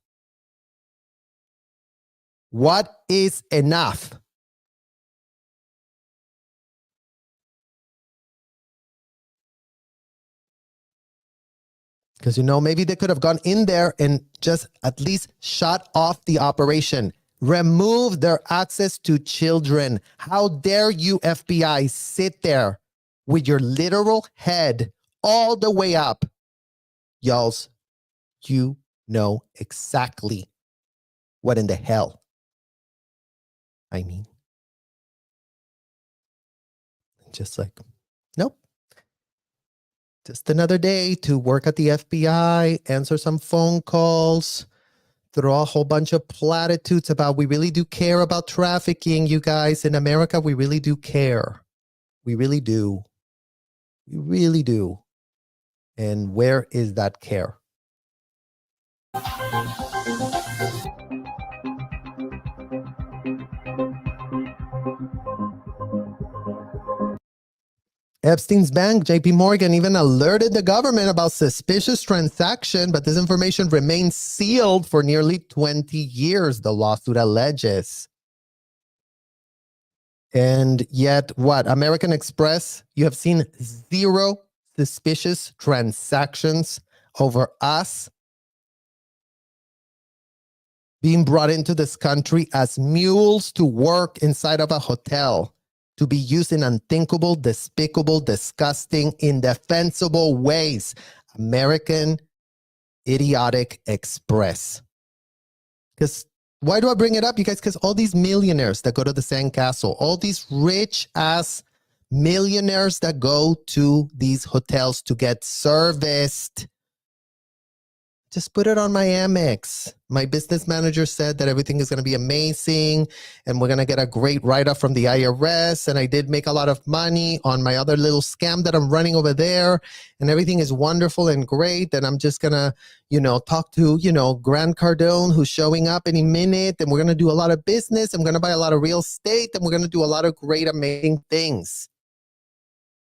What is enough? Because, maybe they could have gone in there and just at least shut off the operation. Remove their access to children. How dare you, FBI, sit there with your literal head all the way up? Y'alls, you know exactly what in the hell I mean. Just like, nope. Just another day to work at the FBI, answer some phone calls, throw a whole bunch of platitudes about we really do care about trafficking, you guys. In America, we really do care. We really do. We really do. And where is that care? Epstein's bank, JP Morgan, even alerted the government about suspicious transaction, but this information remains sealed for nearly 20 years, the lawsuit alleges. And yet, what? American Express, you have seen 0 suspicious transactions over us being brought into this country as mules to work inside of a hotel, to be used in unthinkable, despicable, disgusting, indefensible ways. American Idiotic Express. Because why do I bring it up, you guys? Because all these millionaires that go to the sandcastle, all these rich-ass millionaires that go to these hotels to get serviced, just put it on my Amex. My business manager said that everything is going to be amazing and we're going to get a great write-off from the IRS. And I did make a lot of money on my other little scam that I'm running over there. And everything is wonderful and great. And I'm just going to, talk to, Grant Cardone, who's showing up any minute. And we're going to do a lot of business. I'm going to buy a lot of real estate. And we're going to do a lot of great, amazing things.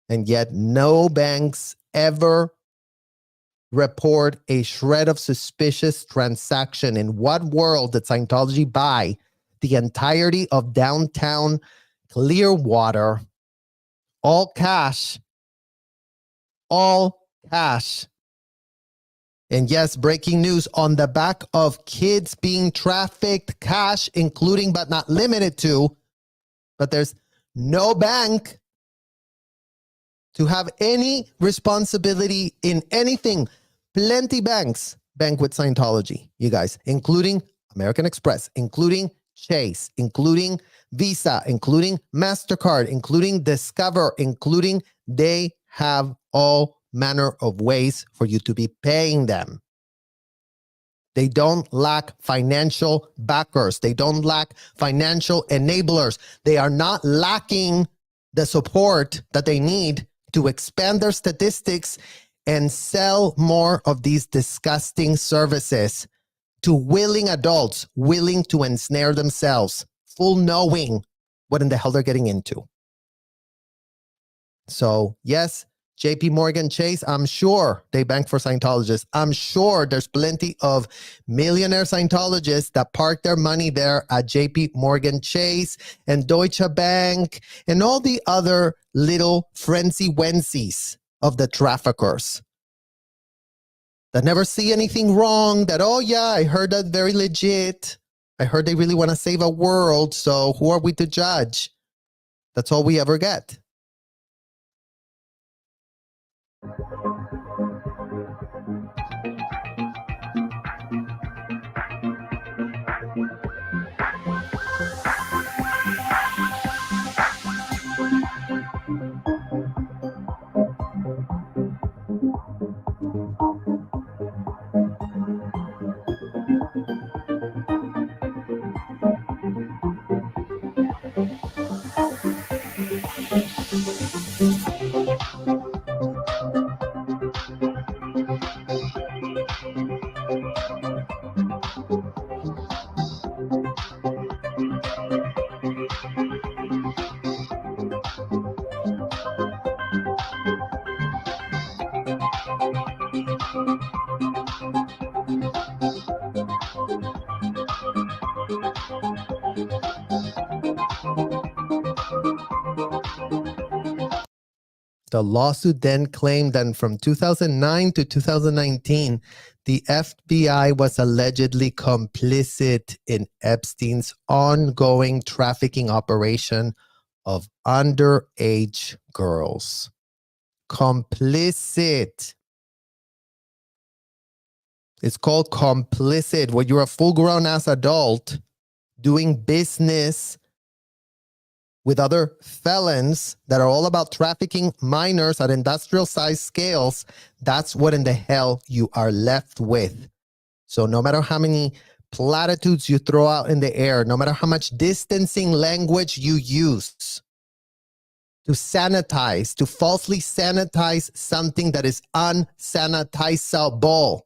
And yet no banks ever report a shred of suspicious transaction. In what world did Scientology buy the entirety of downtown Clearwater, all cash, and yes, breaking news, on the back of kids being trafficked, cash including but not limited to, but there's no bank to have any responsibility in anything. Plenty banks bank with Scientology, you guys, including American Express, including Chase, including Visa, including MasterCard, including Discover, including they have all manner of ways for you to be paying them. They don't lack financial backers. They don't lack financial enablers. They are not lacking the support that they need to expand their statistics and sell more of these disgusting services to willing adults willing to ensnare themselves, full knowing what in the hell they're getting into. So, yes, JP Morgan Chase, I'm sure they bank for Scientologists. I'm sure there's plenty of millionaire Scientologists that park their money there at JP Morgan Chase and Deutsche Bank and all the other little frenzy-wensies of the traffickers that never see anything wrong, that, oh yeah, I heard that very legit. I heard they really want to save a world, so who are we to judge? That's all we ever get. The lawsuit then claimed that from 2009 to 2019, the FBI was allegedly complicit in Epstein's ongoing trafficking operation of underage girls. Complicit. It's called complicit, where you're a full-grown ass adult doing business with other felons that are all about trafficking minors at industrial size scales. That's what in the hell you are left with. So no matter how many platitudes you throw out in the air, no matter how much distancing language you use to sanitize, to falsely sanitize something that is unsanitizable,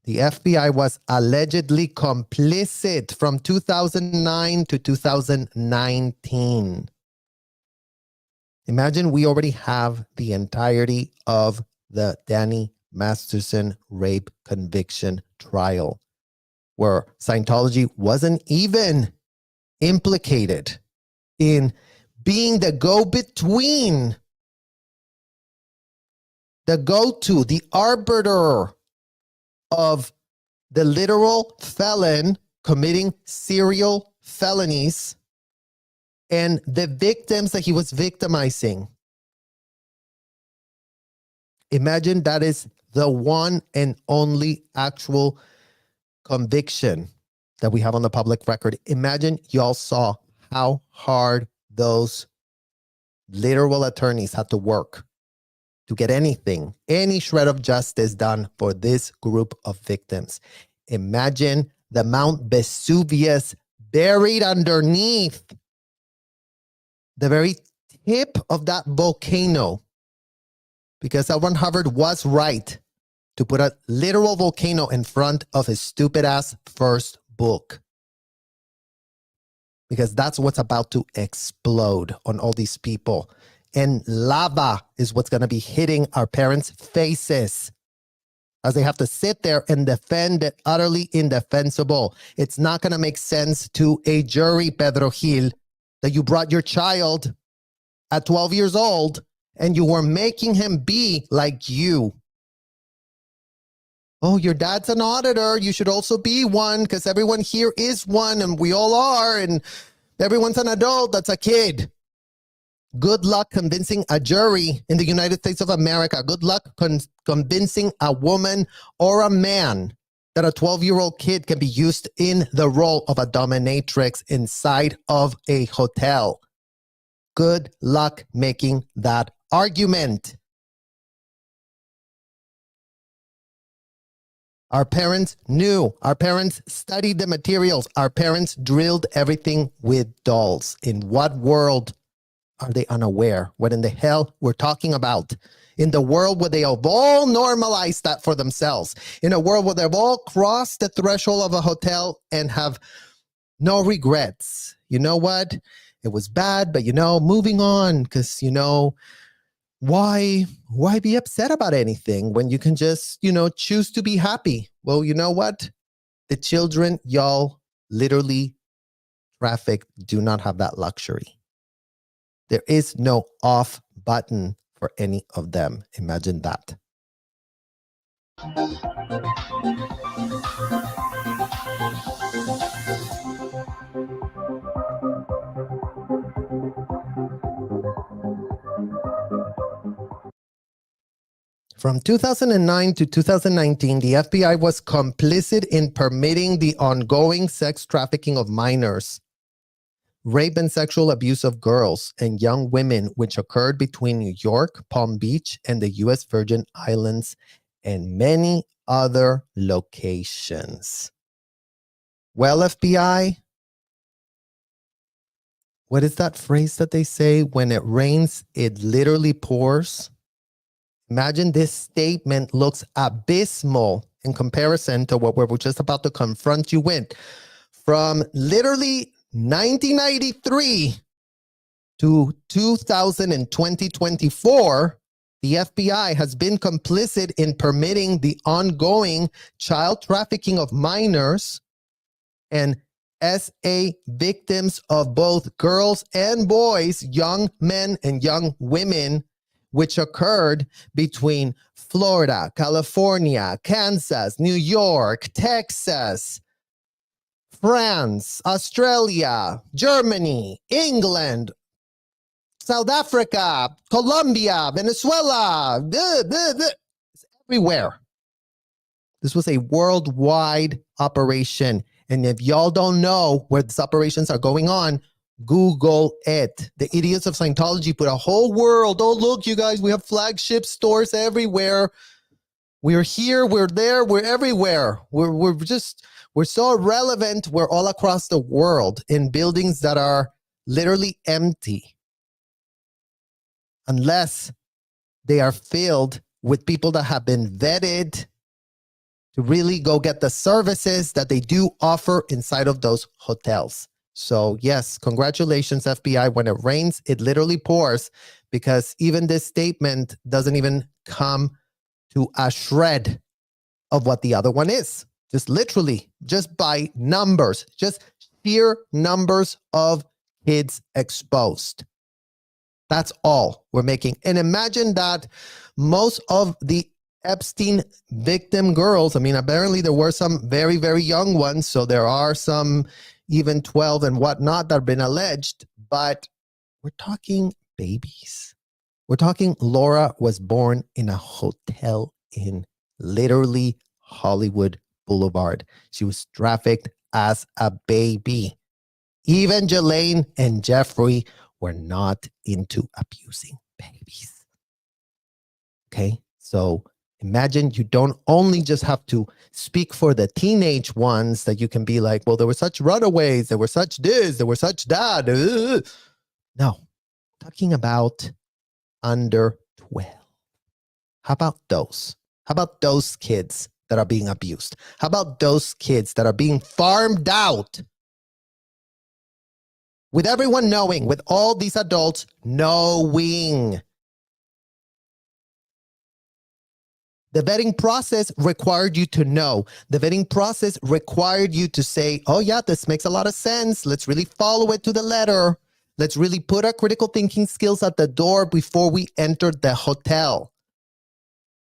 the FBI was allegedly complicit from 2009 to 2019. Imagine we already have the entirety of the Danny Masterson rape conviction trial, where Scientology wasn't even implicated in being the go-between, the go-to, the arbiter of the literal felon committing serial felonies and the victims that he was victimizing. Imagine that is the one and only actual conviction that we have on the public record. Imagine y'all saw how hard those literal attorneys had to work to get anything, any shred of justice done for this group of victims. Imagine the Mount Vesuvius buried underneath the very tip of that volcano, because L. Ron Hubbard was right to put a literal volcano in front of his stupid ass first book, because that's what's about to explode on all these people. And lava is what's going to be hitting our parents' faces as they have to sit there and defend the utterly indefensible. It's not going to make sense to a jury, Pedro Gil, that you brought your child at 12 years old and you were making him be like you. Oh, your dad's an auditor. You should also be one, because everyone here is one and we all are. And everyone's an adult that's a kid. Good luck convincing a jury in the United States of America. Good luck convincing a woman or a man that a 12-year-old kid can be used in the role of a dominatrix inside of a hotel. Good luck making that argument. Our parents knew. Our parents studied the materials. Our parents drilled everything with dolls. In what world are they unaware? What in the hell we're talking about? In the world where they have all normalized that for themselves. In a world where they've all crossed the threshold of a hotel and have no regrets. You know what? It was bad, but moving on, because, why be upset about anything when you can just, choose to be happy? Well, you know what? The children y'all literally trafficked do not have that luxury. There is no off button for any of them. Imagine that. From 2009 to 2019, the FBI was complicit in permitting the ongoing sex trafficking of minors, rape and sexual abuse of girls and young women, which occurred between New York, Palm Beach, and the U.S. Virgin Islands, and many other locations. Well, FBI, what is that phrase that they say? When it rains, it literally pours. Imagine this statement looks abysmal in comparison to what we're just about to confront you with. From literally 1993 to 2024, the FBI has been complicit in permitting the ongoing child trafficking of minors and SA victims of both girls and boys, young men and young women, which occurred between Florida, California, Kansas, New York, Texas, France, Australia, Germany, England, South Africa, Colombia, Venezuela, everywhere. This was a worldwide operation. And if y'all don't know where these operations are going on, Google it. The idiots of Scientology put a whole world. Oh, look, you guys, we have flagship stores everywhere. We're here, we're there, we're everywhere. We're so irrelevant. We're all across the world in buildings that are literally empty, unless they are filled with people that have been vetted to really go get the services that they do offer inside of those hotels. So yes, congratulations, FBI. When it rains, it literally pours, because even this statement doesn't even come to a shred of what the other one is. Just literally, just by numbers, just sheer numbers of kids exposed. That's all we're making. And imagine that most of the Epstein victim girls, I mean, apparently there were some very, very young ones. So there are some even 12 and whatnot that have been alleged, but we're talking babies. We're talking Laura was born in a hotel in literally Hollywood Boulevard. She was trafficked as a baby. Even Jelaine and Jeffrey were not into abusing babies. Okay, so imagine you don't only just have to speak for the teenage ones that you can be like, well, there were such runaways, there were such this, there were such that. No, talking about under 12. How about those? How about those kids that are being abused? How about those kids that are being farmed out? With everyone knowing, with all these adults knowing. The vetting process required you to know. The vetting process required you to say, oh yeah, this makes a lot of sense. Let's really follow it to the letter. Let's really put our critical thinking skills at the door before we enter the hotel.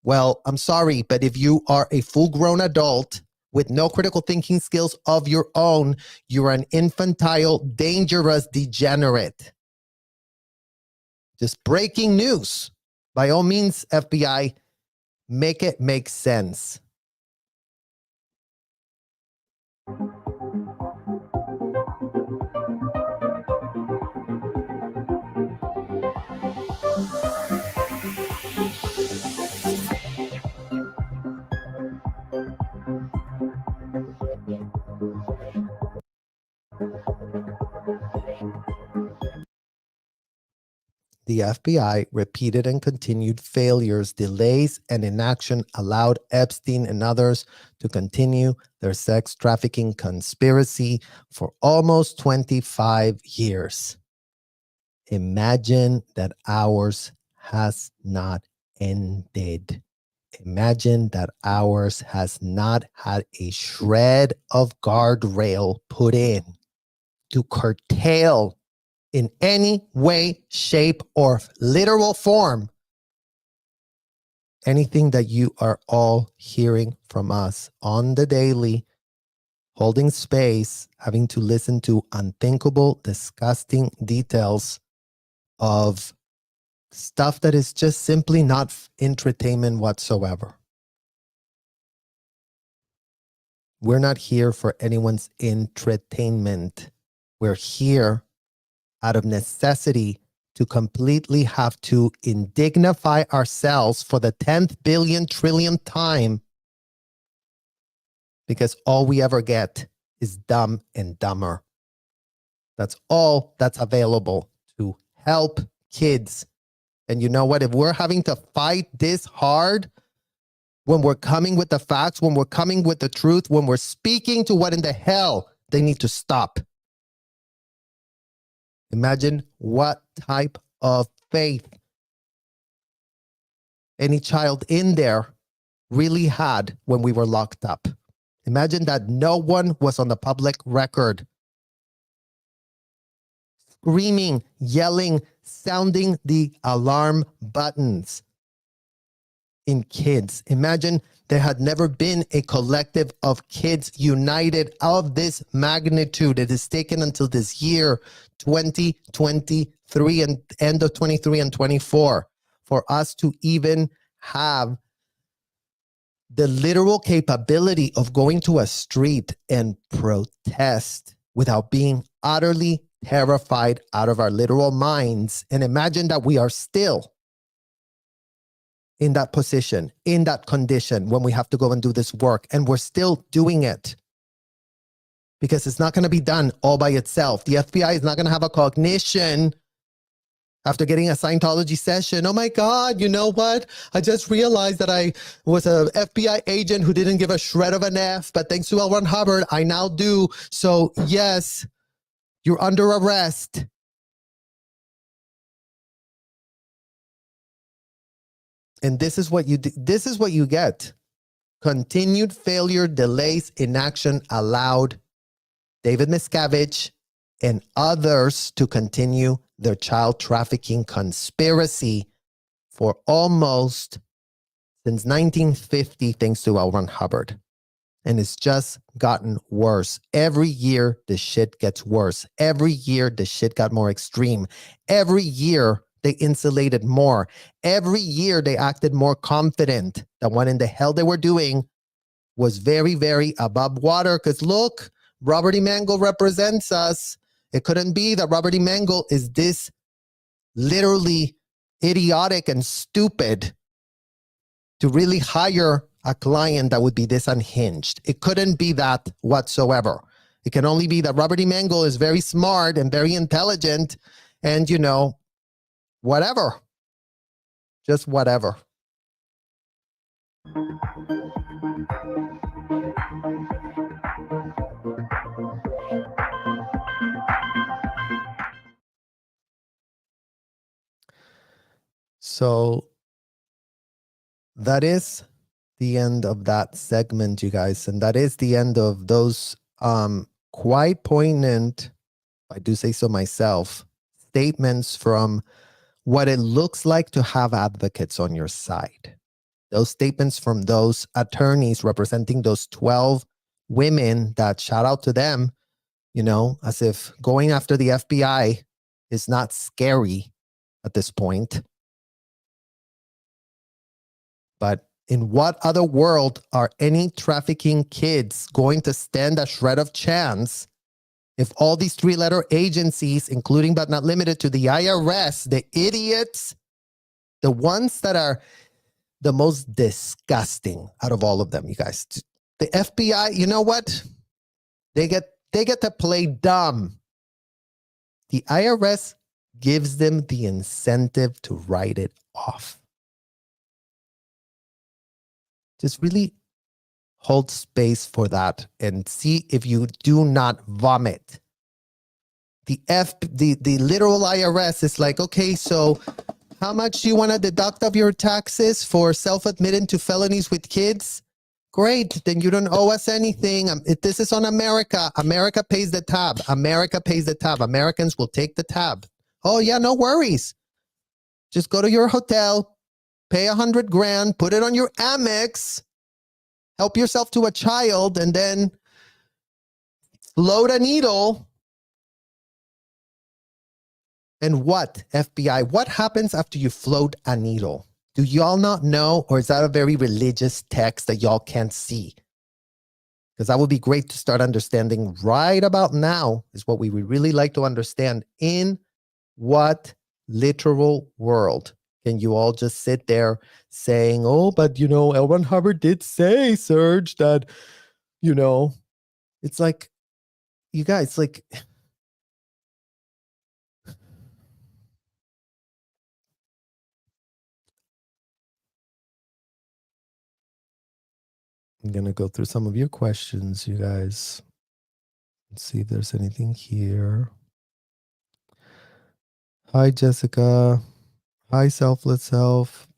Well, I'm sorry, but if you are a full-grown adult with no critical thinking skills of your own, you're an infantile, dangerous degenerate. Just breaking news. By all means, FBI, make it make sense. The FBI repeated and continued failures, delays, and inaction allowed Epstein and others to continue their sex trafficking conspiracy for almost 25 years. Imagine that ours has not ended. Imagine that ours has not had a shred of guardrail put in to curtail in any way, shape, or literal form anything that you are all hearing from us on the daily, holding space, having to listen to unthinkable, disgusting details of stuff that is just simply not entertainment whatsoever. We're not here for anyone's entertainment. We're here out of necessity to completely have to indignify ourselves for the 10th billion trillionth time, because all we ever get is dumb and dumber. That's all that's available to help kids. And you know what? If we're having to fight this hard, when we're coming with the facts, when we're coming with the truth, when we're speaking to what in the hell they need to stop. Imagine what type of faith any child in there really had when we were locked up. Imagine that no one was on the public record screaming, yelling, sounding the alarm buttons in kids. Imagine there had never been a collective of kids united of this magnitude. It is taken until this year, 2023 and end of 23 and 24, for us to even have the literal capability of going to a street and protest without being utterly terrified out of our literal minds. And imagine that we are still in that position, in that condition when we have to go and do this work, and we're still doing it because it's not going to be done all by itself. The FBI is not going to have a cognition after getting a Scientology session. Oh my God, you know what? I just realized that I was a FBI agent who didn't give a shred of an F, but thanks to L. Ron Hubbard, I now do. So yes, you're under arrest. And this is what you get. Continued failure, delays, inaction allowed David Miscavige and others to continue their child trafficking conspiracy for almost since 1950, thanks to L. Ron Hubbard. And it's just gotten worse. Every year, the shit gets worse. Every year, the shit got more extreme. Every year, they insulated more. Every year, they acted more confident that what in the hell they were doing was very, very above water. Because look, Robert E. Mangle represents us. It couldn't be that Robert E. Mangle is this literally idiotic and stupid to really hire a client that would be this unhinged. It couldn't be that whatsoever. It can only be that Robert E. Mangle is very smart and very intelligent and, you know, whatever. Just whatever. So that is the end of that segment, you guys. And that is the end of those quite poignant, I do say so myself, statements from what it looks like to have advocates on your side. Those statements from those attorneys representing those 12 women that, shout out to them, you know, as if going after the FBI is not scary at this point. But in what other world are any trafficking kids going to stand a shred of chance if all these three-letter agencies, including but not limited to the IRS, the idiots, the ones that are the most disgusting out of all of them, you guys. The FBI, you know what? They get to play dumb. The IRS gives them the incentive to write it off. Just really hold space for that and see if you do not vomit. The literal IRS is like, okay, so how much do you want to deduct of your taxes for self-admitting to felonies with kids? Great, then you don't owe us anything. This is on America. America pays the tab. America pays the tab. Americans will take the tab. Oh yeah, no worries. Just go to your hotel, pay $100,000, put it on your Amex, help yourself to a child, and then float a needle. And what, FBI, what happens after you float a needle? Do y'all not know, or is that a very religious text that y'all can't see? Because that would be great to start understanding right about now, is what we would really like to understand. In what literal world can you all just sit there saying, oh, but you know, L. Ron Hubbard did say, Serge, that, you know, it's like, you guys, like, I'm going to go through some of your questions, you guys. Let's see if there's anything here. Hi, Jessica. Hi, Selfless Self.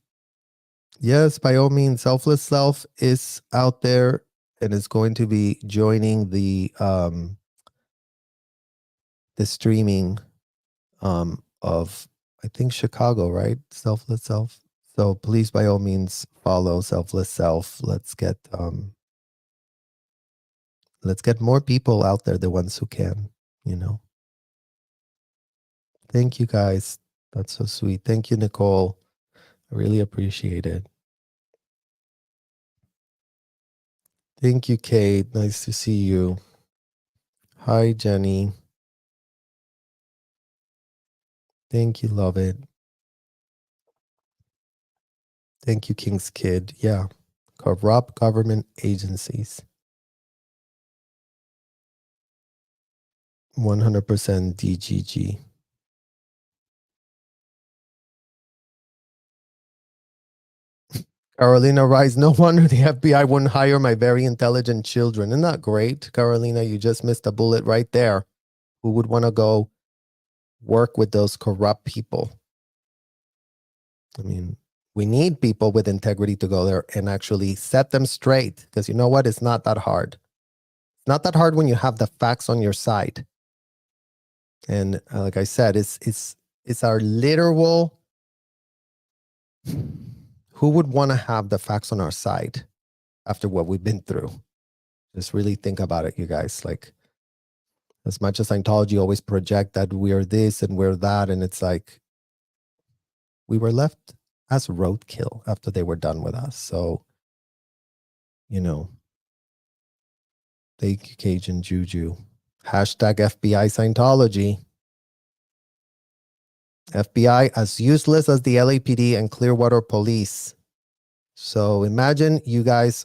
Yes, by all means, Selfless Self is out there and is going to be joining the streaming of, I think, Chicago, right? Selfless Self. So please, by all means, follow Selfless Self. Let's get more people out there, the ones who can, you know. Thank you, guys. That's so sweet. Thank you, Nicole. I really appreciate it. Thank you, Kate. Nice to see you. Hi, Jenny. Thank you, love it. Thank you, King's Kid. Yeah. Corrupt government agencies. 100% DGG. Carolina Rice, no wonder the FBI wouldn't hire my very intelligent children. Isn't that great, Carolina? You just missed a bullet right there. Who would want to go work with those corrupt people? I mean, we need people with integrity to go there and actually set them straight. Because you know what? It's not that hard. It's not that hard when you have the facts on your side. And like I said, it's our literal. Who would want to have the facts on our side after what we've been through? Just really think about it, you guys. Like, as much as Scientology always project that we're this and we're that, and it's like we were left as roadkill after they were done with us. So, you know, thank you, Cajun Juju. Hashtag FBI Scientology. FBI as useless as the LAPD and Clearwater Police. So imagine you guys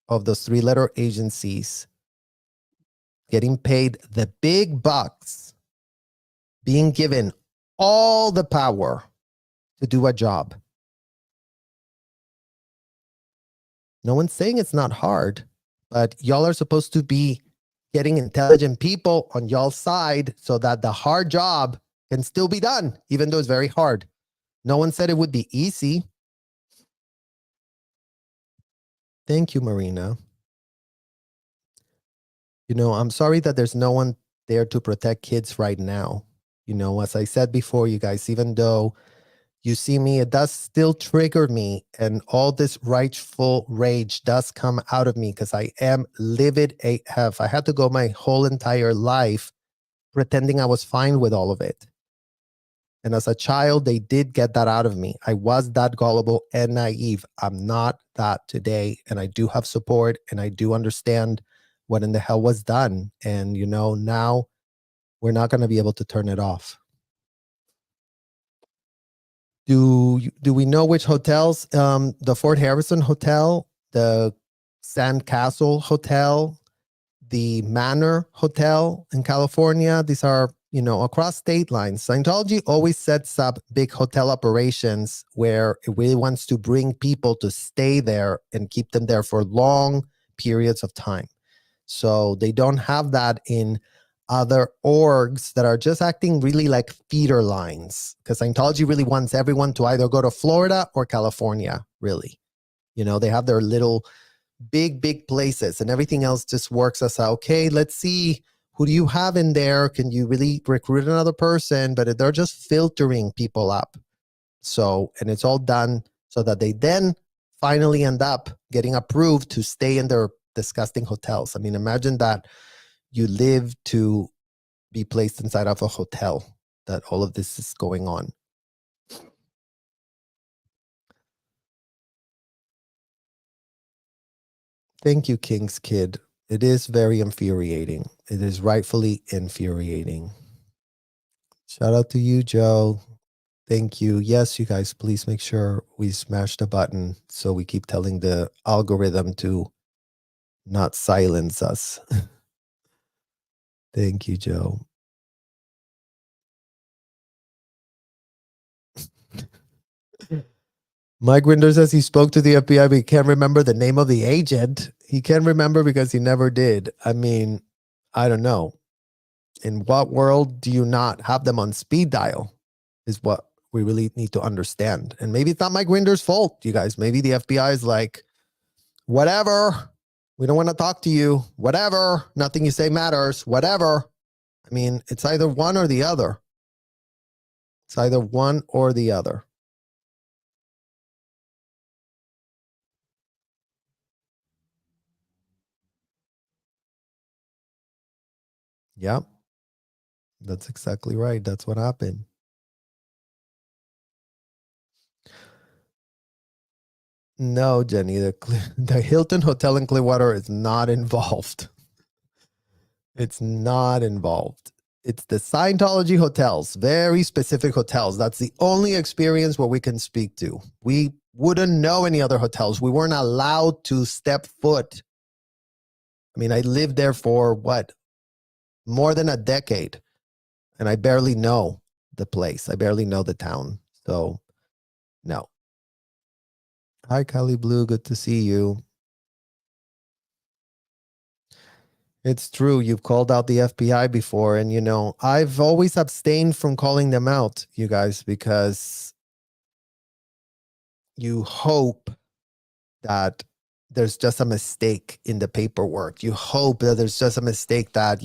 of those three-letter agencies getting paid the big bucks, being given all the power to do a job. No one's saying it's not hard, but y'all are supposed to be getting intelligent people on y'all's side so that the hard job can still be done, even though it's very hard. No one said it would be easy. Thank you, Marina. You know, I'm sorry that there's no one there to protect kids right now. You know, as I said before, you guys, even though you see me, it does still trigger me, and all this rightful rage does come out of me because I am livid AF. I had to go my whole entire life pretending I was fine with all of it. And as a child, they did get that out of me. I was that gullible and naive. I'm not that today. And I do have support, and I do understand what in the hell was done. And, you know, now we're not going to be able to turn it off. Do we know which hotels? The Fort Harrison Hotel, the Sandcastle Hotel, the Manor Hotel in California. These are, you know, across state lines. Scientology always sets up big hotel operations where it really wants to bring people to stay there and keep them there for long periods of time. So they don't have that in other orgs that are just acting really like feeder lines, because Scientology really wants everyone to either go to Florida or California, really. You know, they have their little big places, and everything else just works as, okay, let's see, who do you have in there? Can you really recruit another person? But they're just filtering people up. So, and it's all done so that they then finally end up getting approved to stay in their disgusting hotels. I mean, imagine that you live to be placed inside of a hotel, that all of this is going on. Thank you, King's Kid. It is very infuriating. It is rightfully infuriating. Shout out to you, Joe. Thank you. Yes, you guys, please make sure we smash the button so we keep telling the algorithm to not silence us. Thank you, Joe. Mike Winder says he spoke to the FBI, but he can't remember the name of the agent. He can't remember because he never did. I mean, I don't know. In what world do you not have them on speed dial is what we really need to understand. And maybe it's not Mike Winder's fault, you guys. Maybe the FBI is like, whatever, We don't want to talk to you. Whatever. Nothing you say matters. Whatever. I mean, it's either one or the other. It's either one or the other. Yep. That's exactly right. That's what happened. No, Jenny, the Hilton Hotel in Clearwater is not involved. It's not involved. It's the Scientology hotels, very specific hotels. That's the only experience where we can speak to. We wouldn't know any other hotels. We weren't allowed to step foot. I mean, I lived there for what? More than a decade. And I barely know the place. I barely know the town. So, no. Hi, Kylie Blue. Good to see you. It's true. You've called out the FBI before. And, I've always abstained from calling them out, you guys, because you hope that there's just a mistake in the paperwork. You hope that there's just a mistake that,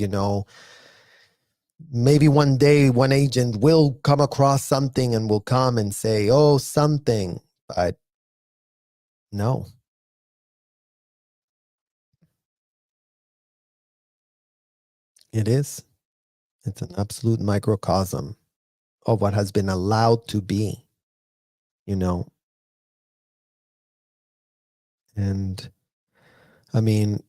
maybe one day one agent will come across something and will come and say, oh, something. But no. It is. It's an absolute microcosm of what has been allowed to be, And I mean,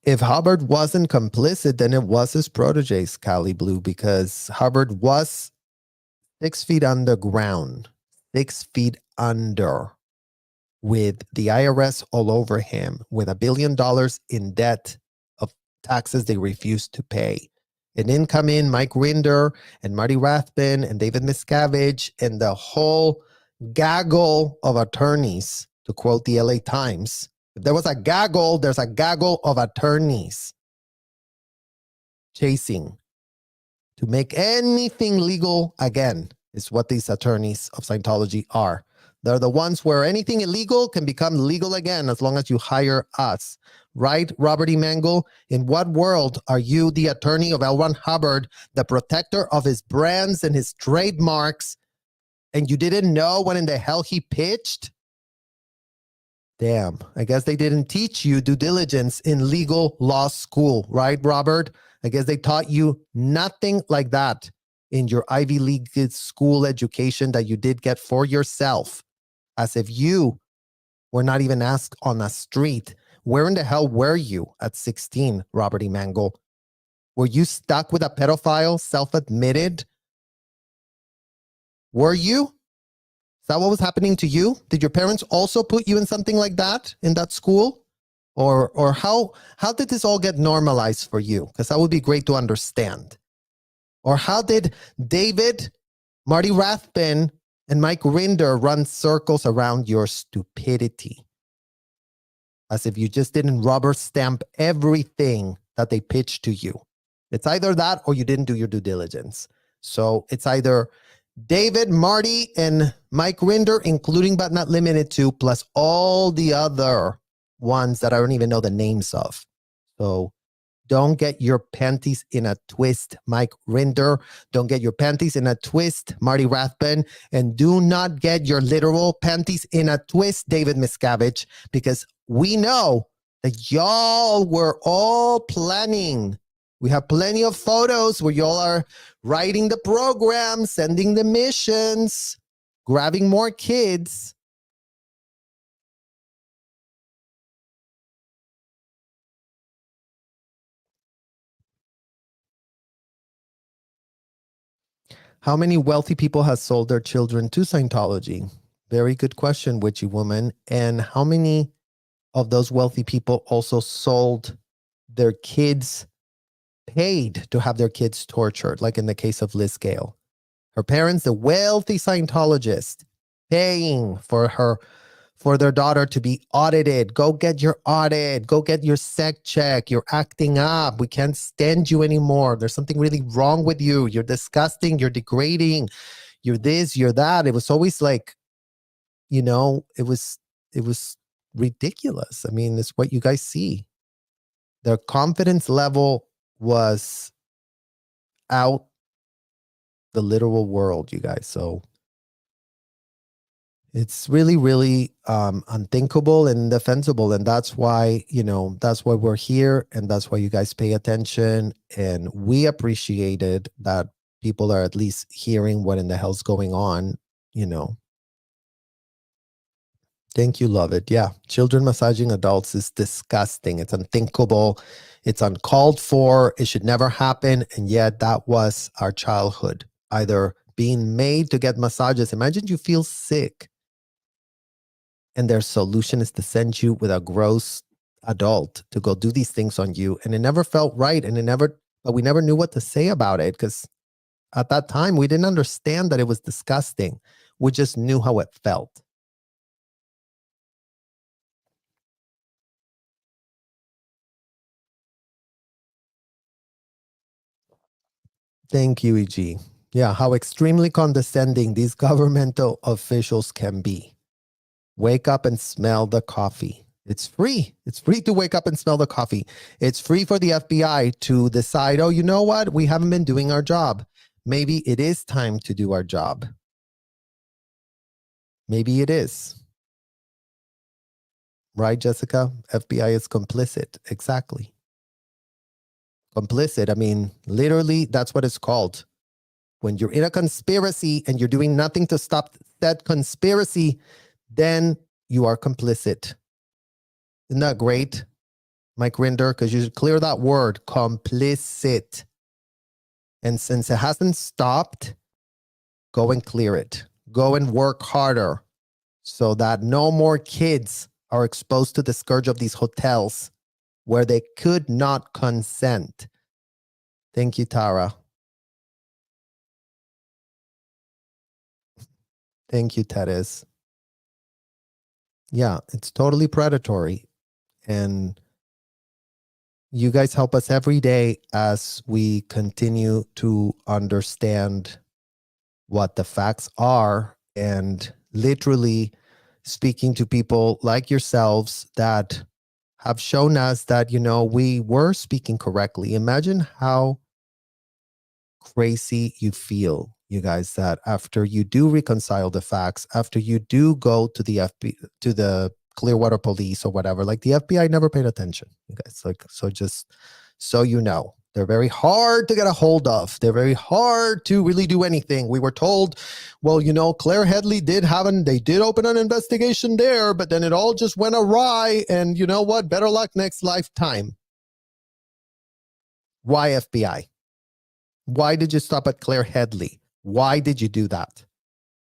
if Hubbard wasn't complicit, then it was his proteges, Cali Blue, because Hubbard was 6 feet underground, 6 feet under, with the IRS all over him, with $1 billion in debt of taxes they refused to pay. And in come in Mike Rinder and Marty Rathbun and David Miscavige and the whole gaggle of attorneys, to quote the LA Times. If there was a gaggle, there's a gaggle of attorneys chasing to make anything legal again, is what these attorneys of Scientology are. They're the ones where anything illegal can become legal again as long as you hire us. Right, Robert E. Mangle? In what world are you the attorney of L. Ron Hubbard, the protector of his brands and his trademarks, and you didn't know what in the hell he pitched? Damn, I guess they didn't teach you due diligence in legal law school, right, Robert? I guess they taught you nothing like that in your Ivy League school education that you did get for yourself, as if you were not even asked on a street. Where in the hell were you at 16, Robert E. Mangle? Were you stuck with a pedophile, self-admitted? Were you? Is that what was happening to you? Did your parents also put you in something like that in that school? Or how did this all get normalized for you? Because that would be great to understand. Or how did David, Marty Rathbun, and Mike Rinder run circles around your stupidity? As if you just didn't rubber stamp everything that they pitched to you. It's either that or you didn't do your due diligence. So it's either David, Marty, and Mike Rinder, including but not limited to, plus all the other ones that I don't even know the names of. So don't get your panties in a twist, Mike Rinder. Don't get your panties in a twist, Marty Rathbun. And do not get your literal panties in a twist, David Miscavige, because we know that y'all were all planning. We have plenty of photos where y'all are writing the program, sending the missions, grabbing more kids. How many wealthy people have sold their children to Scientology? Very good question, witchy woman. And how many of those wealthy people also sold their kids, paid to have their kids tortured, like in the case of Liz Gale? Her parents, the wealthy Scientologist, paying for their daughter to be audited. Go get your audit. Go get your sec check. You're acting up. We can't stand you anymore. There's something really wrong with you. You're disgusting. You're degrading. You're this, you're that. It was always like, it was ridiculous. I mean, it's what you guys see. Their confidence level was out the literal world, you guys. So it's really, really unthinkable and indefensible. And that's why, that's why we're here. And that's why you guys pay attention. And we appreciated that people are at least hearing what in the hell's going on, Thank you, love it. Yeah. Children massaging adults is disgusting. It's unthinkable. It's uncalled for. It should never happen. And yet that was our childhood. Either being made to get massages. Imagine you feel sick and their solution is to send you with a gross adult to go do these things on you. And it never felt right. But we never knew what to say about it because at that time we didn't understand that it was disgusting. We just knew how it felt. Thank you, EG. Yeah, how extremely condescending these governmental officials can be. Wake up and smell the coffee. It's free. It's free to wake up and smell the coffee. It's free for the FBI to decide, oh, you know what? We haven't been doing our job. Maybe it is time to do our job. Maybe it is. Right, Jessica? FBI is complicit. Exactly. Complicit. I mean, literally, that's what it's called. When you're in a conspiracy and you're doing nothing to stop that conspiracy, then you are complicit. Isn't that great, Mike Rinder? Because you should clear that word, complicit. And since it hasn't stopped, go and clear it. Go and work harder so that no more kids are exposed to the scourge of these hotels where they could not consent. Thank you, Tara. Thank you, Teres. Yeah, it's totally predatory. And you guys help us every day as we continue to understand what the facts are and literally speaking to people like yourselves that have shown us that, we were speaking correctly. Imagine how crazy you feel, you guys, that after you do reconcile the facts, after you do go to the Clearwater police or whatever, like the FBI never paid attention, you guys. So just so you know, they're very hard to get a hold of. They're very hard to really do anything. We were told, well, Claire Headley they did open an investigation there, but then it all just went awry. And you know what? Better luck next lifetime. Why FBI? Why did you stop at Claire Headley? Why did you do that?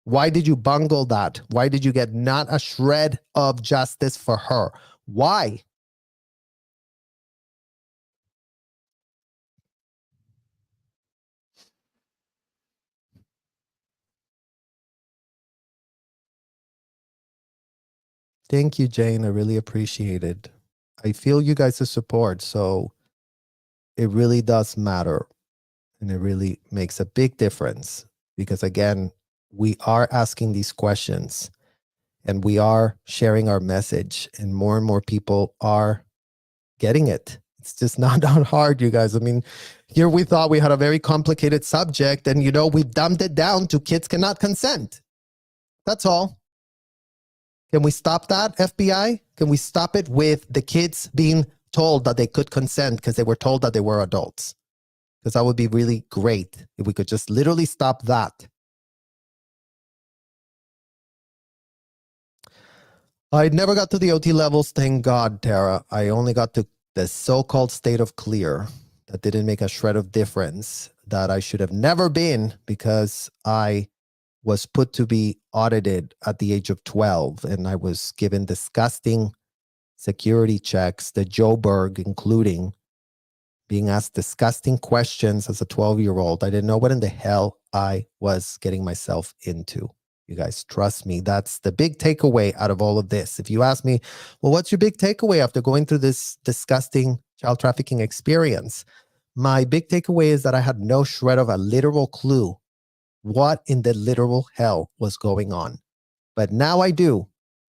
Why did you bungle that? Why did you get not a shred of justice for her? Why? Thank you, Jane. I really appreciate it. I feel you guys' support, so it really does matter. And it really makes a big difference because, again, we are asking these questions and we are sharing our message and more people are getting it. It's just not that hard, you guys. I mean, here we thought we had a very complicated subject and, we've dumbed it down to kids cannot consent. That's all. Can we stop that, FBI? Can we stop it with the kids being told that they could consent because they were told that they were adults? Because that would be really great if we could just literally stop that. I never got to the OT levels, thank God, Tara. I only got to the so-called state of clear. That didn't make a shred of difference. That I should have never been because I was put to be audited at the age of 12 and I was given disgusting security checks, the Joburg including, being asked disgusting questions as a 12-year-old. I didn't know what in the hell I was getting myself into. You guys, trust me, that's the big takeaway out of all of this. If you ask me, well, what's your big takeaway after going through this disgusting child trafficking experience? My big takeaway is that I had no shred of a literal clue what in the literal hell was going on. But now I do.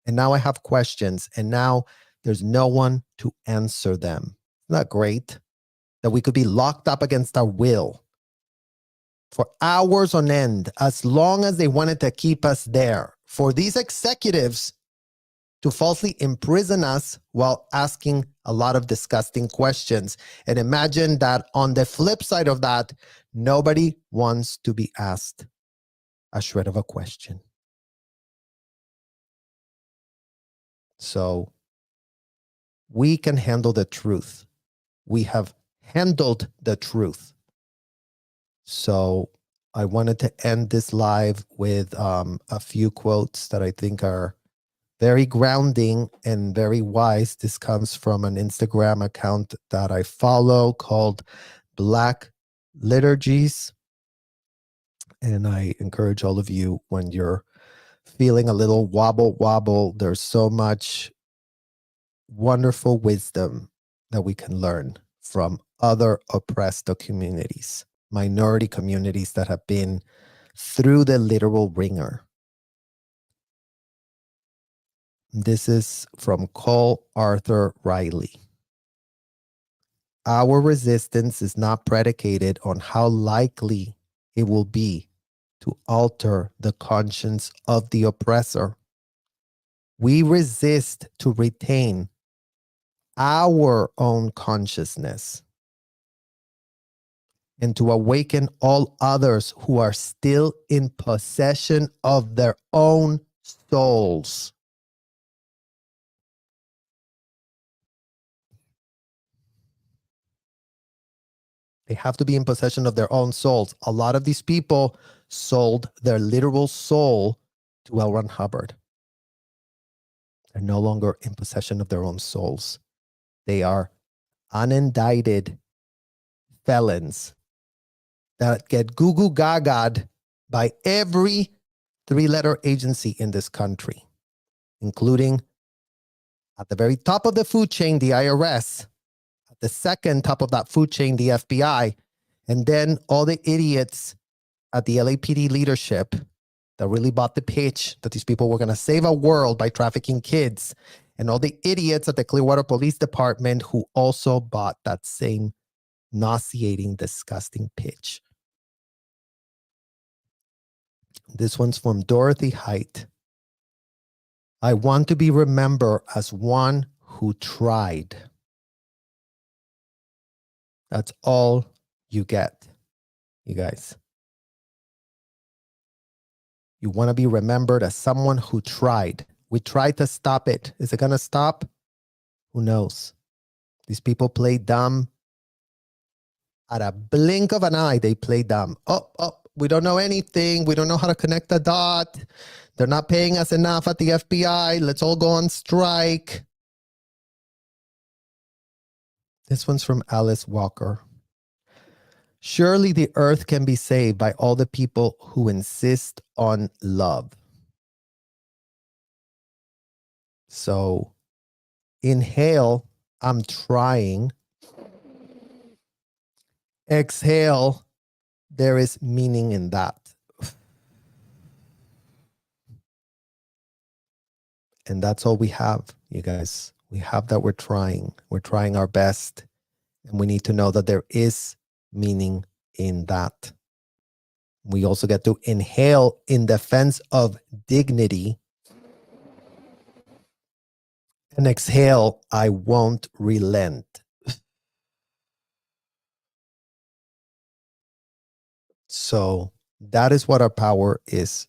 And now I have questions. And now there's no one to answer them. Not great that we could be locked up against our will for hours on end, as long as they wanted to keep us there. For these executives to falsely imprison us while asking a lot of disgusting questions. And imagine that on the flip side of that, nobody wants to be asked a shred of a question. So we can handle the truth. We have handled the truth. So I wanted to end this live with a few quotes that I think are very grounding and very wise. This comes from an Instagram account that I follow called Black Liturgies. And I encourage all of you, when you're feeling a little wobble, there's so much wonderful wisdom that we can learn from other oppressed communities, minority communities that have been through the literal ringer. This is from Cole Arthur Riley. Our resistance is not predicated on how likely it will be to alter the conscience of the oppressor. We resist to retain our own consciousness and to awaken all others who are still in possession of their own souls. They have to be in possession of their own souls. A lot of these people sold their literal soul to L. Ron Hubbard. They're no longer in possession of their own souls. They are unindicted felons that get goo-goo gaga'd by every three-letter agency in this country, including at the very top of the food chain, the IRS, the second top of that food chain, the FBI, and then all the idiots at the LAPD leadership that really bought the pitch that these people were going to save a world by trafficking kids, and all the idiots at the Clearwater Police Department who also bought that same nauseating, disgusting pitch. This one's from Dorothy Height. I want to be remembered as one who tried. That's all you get, you guys. You want to be remembered as someone who tried. We tried to stop it. Is it going to stop? Who knows? These people play dumb. At a blink of an eye, they play dumb. Oh, we don't know anything. We don't know how to connect the dot. They're not paying us enough at the FBI. Let's all go on strike. This one's from Alice Walker. Surely the earth can be saved by all the people who insist on love. So, inhale, I'm trying. Exhale, there is meaning in that. And that's all we have, you guys. We have that we're trying. We're trying our best. And we need to know that there is meaning in that. We also get to inhale in defense of dignity. And exhale, I won't relent. So that is what our power is,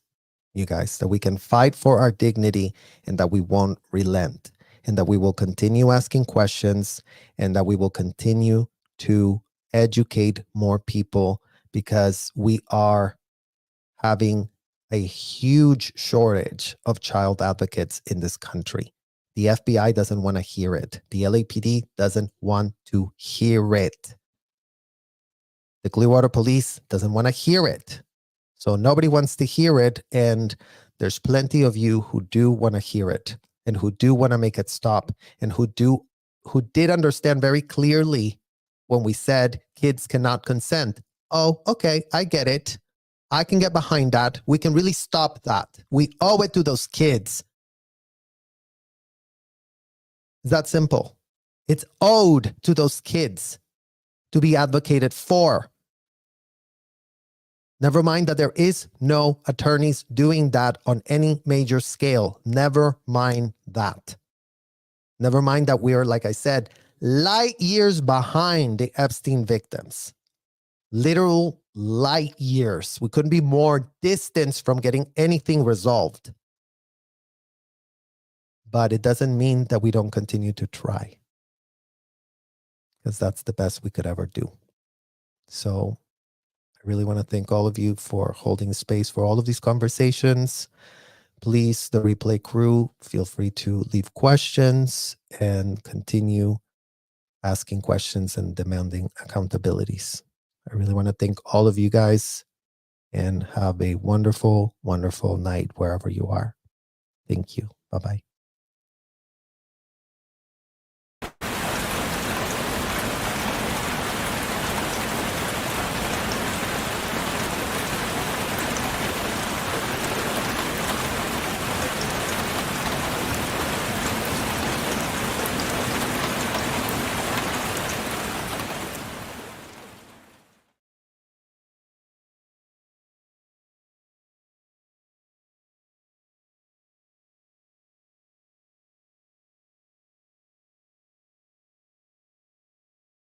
you guys, that we can fight for our dignity and that we won't relent, and that we will continue asking questions, and that we will continue to educate more people, because we are having a huge shortage of child advocates in this country. The FBI doesn't want to hear it. The LAPD doesn't want to hear it. The Clearwater Police doesn't want to hear it. So nobody wants to hear it, and there's plenty of you who do want to hear it, and who do want to make it stop, and who did understand very clearly when we said kids cannot consent. Oh, okay, I get it. I can get behind that. We can really stop that. We owe it to those kids. It's that simple. It's owed to those kids to be advocated for. Never mind that there is no attorneys doing that on any major scale. Never mind that. Never mind that we are, like I said, light years behind the Epstein victims. Literal light years. We couldn't be more distant from getting anything resolved. But it doesn't mean that we don't continue to try, because that's the best we could ever do. So I really want to thank all of you for holding space for all of these conversations. Please, the replay crew, feel free to leave questions and continue asking questions and demanding accountabilities. I really want to thank all of you guys and have a wonderful, wonderful night wherever you are. Thank you. Bye-bye.